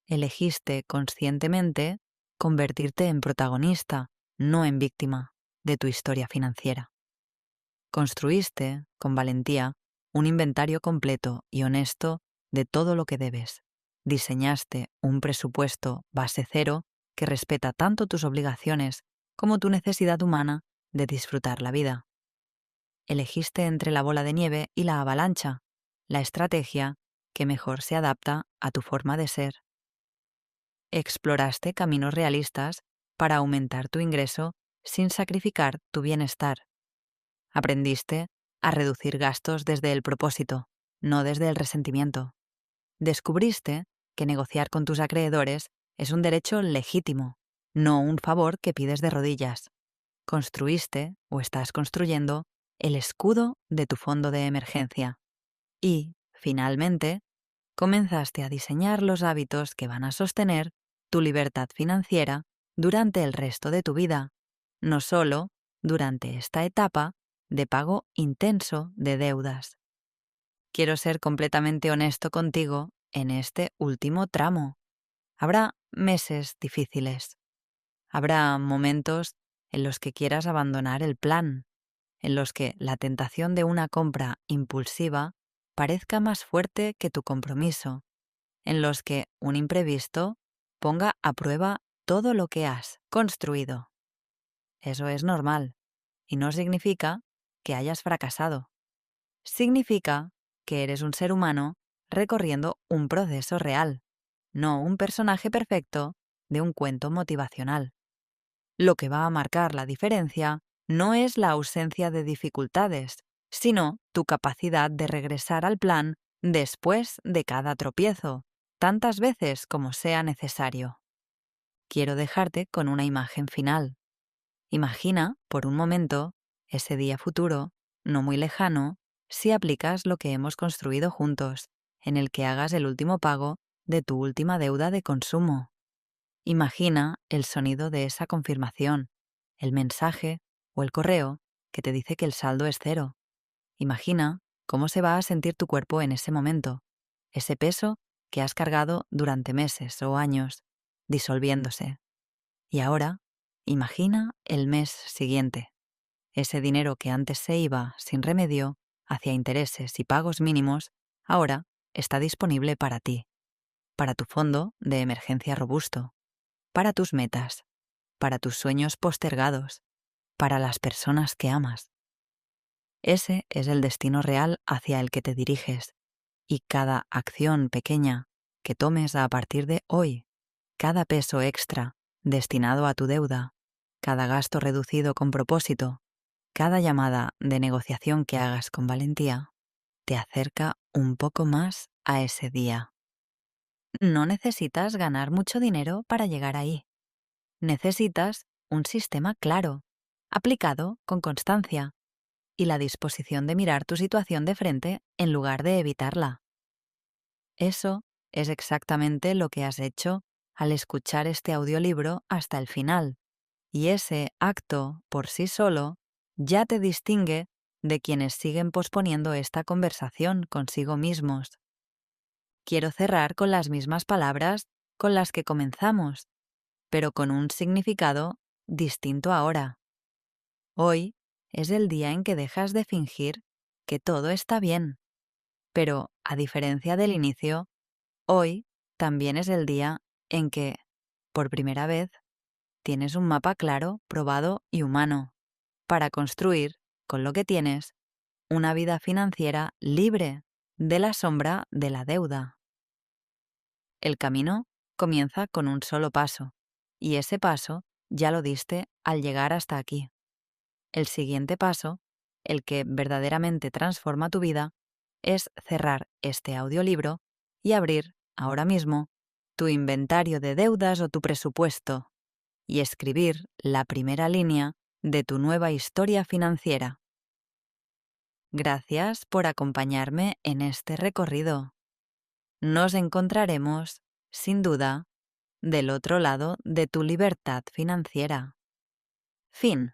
Elegiste conscientemente convertirte en protagonista, no en víctima, de tu historia financiera. Construiste, con valentía, un inventario completo y honesto de todo lo que debes. Diseñaste un presupuesto base cero que respeta tanto tus obligaciones como tu necesidad humana de disfrutar la vida. Elegiste entre la bola de nieve y la avalancha, la estrategia que mejor se adapta a tu forma de ser. Exploraste caminos realistas para aumentar tu ingreso sin sacrificar tu bienestar. Aprendiste a reducir gastos desde el propósito, no desde el resentimiento. Descubriste que negociar con tus acreedores es un derecho legítimo, no un favor que pides de rodillas. Construiste, o estás construyendo, el escudo de tu fondo de emergencia. Y, finalmente, comenzaste a diseñar los hábitos que van a sostener tu libertad financiera durante el resto de tu vida, no solo durante esta etapa de pago intenso de deudas. Quiero ser completamente honesto contigo en este último tramo. Habrá meses difíciles. Habrá momentos en los que quieras abandonar el plan, en los que la tentación de una compra impulsiva parezca más fuerte que tu compromiso, en los que un imprevisto ponga a prueba todo lo que has construido. Eso es normal y no significa que hayas fracasado. Significa que eres un ser humano recorriendo un proceso real, no un personaje perfecto de un cuento motivacional. Lo que va a marcar la diferencia no es la ausencia de dificultades, sino tu capacidad de regresar al plan después de cada tropiezo, tantas veces como sea necesario. Quiero dejarte con una imagen final. Imagina, por un momento, ese día futuro, no muy lejano, si aplicas lo que hemos construido juntos, en el que hagas el último pago de tu última deuda de consumo. Imagina el sonido de esa confirmación, el mensaje o el correo que te dice que el saldo es cero. Imagina cómo se va a sentir tu cuerpo en ese momento, ese peso que has cargado durante meses o años, disolviéndose. Y ahora, imagina el mes siguiente. Ese dinero que antes se iba sin remedio hacia intereses y pagos mínimos, ahora está disponible para ti, para tu fondo de emergencia robusto, para tus metas, para tus sueños postergados, para las personas que amas. Ese es el destino real hacia el que te diriges, y cada acción pequeña que tomes a partir de hoy, cada peso extra destinado a tu deuda, cada gasto reducido con propósito, cada llamada de negociación que hagas con valentía, te acerca un poco más a ese día. No necesitas ganar mucho dinero para llegar ahí. Necesitas un sistema claro, aplicado con constancia, y la disposición de mirar tu situación de frente en lugar de evitarla. Eso es exactamente lo que has hecho al escuchar este audiolibro hasta el final, y ese acto, por sí solo, ya te distingue de quienes siguen posponiendo esta conversación consigo mismos. Quiero cerrar con las mismas palabras con las que comenzamos, pero con un significado distinto ahora. Hoy es el día en que dejas de fingir que todo está bien, pero, a diferencia del inicio, hoy también es el día en que, por primera vez, tienes un mapa claro, probado y humano para construir, con lo que tienes, una vida financiera libre de la sombra de la deuda. El camino comienza con un solo paso, y ese paso ya lo diste al llegar hasta aquí. El siguiente paso, el que verdaderamente transforma tu vida, es cerrar este audiolibro y abrir, ahora mismo, tu inventario de deudas o tu presupuesto, y escribir la primera línea de tu nueva historia financiera. Gracias por acompañarme en este recorrido. Nos encontraremos, sin duda, del otro lado de tu libertad financiera. Fin.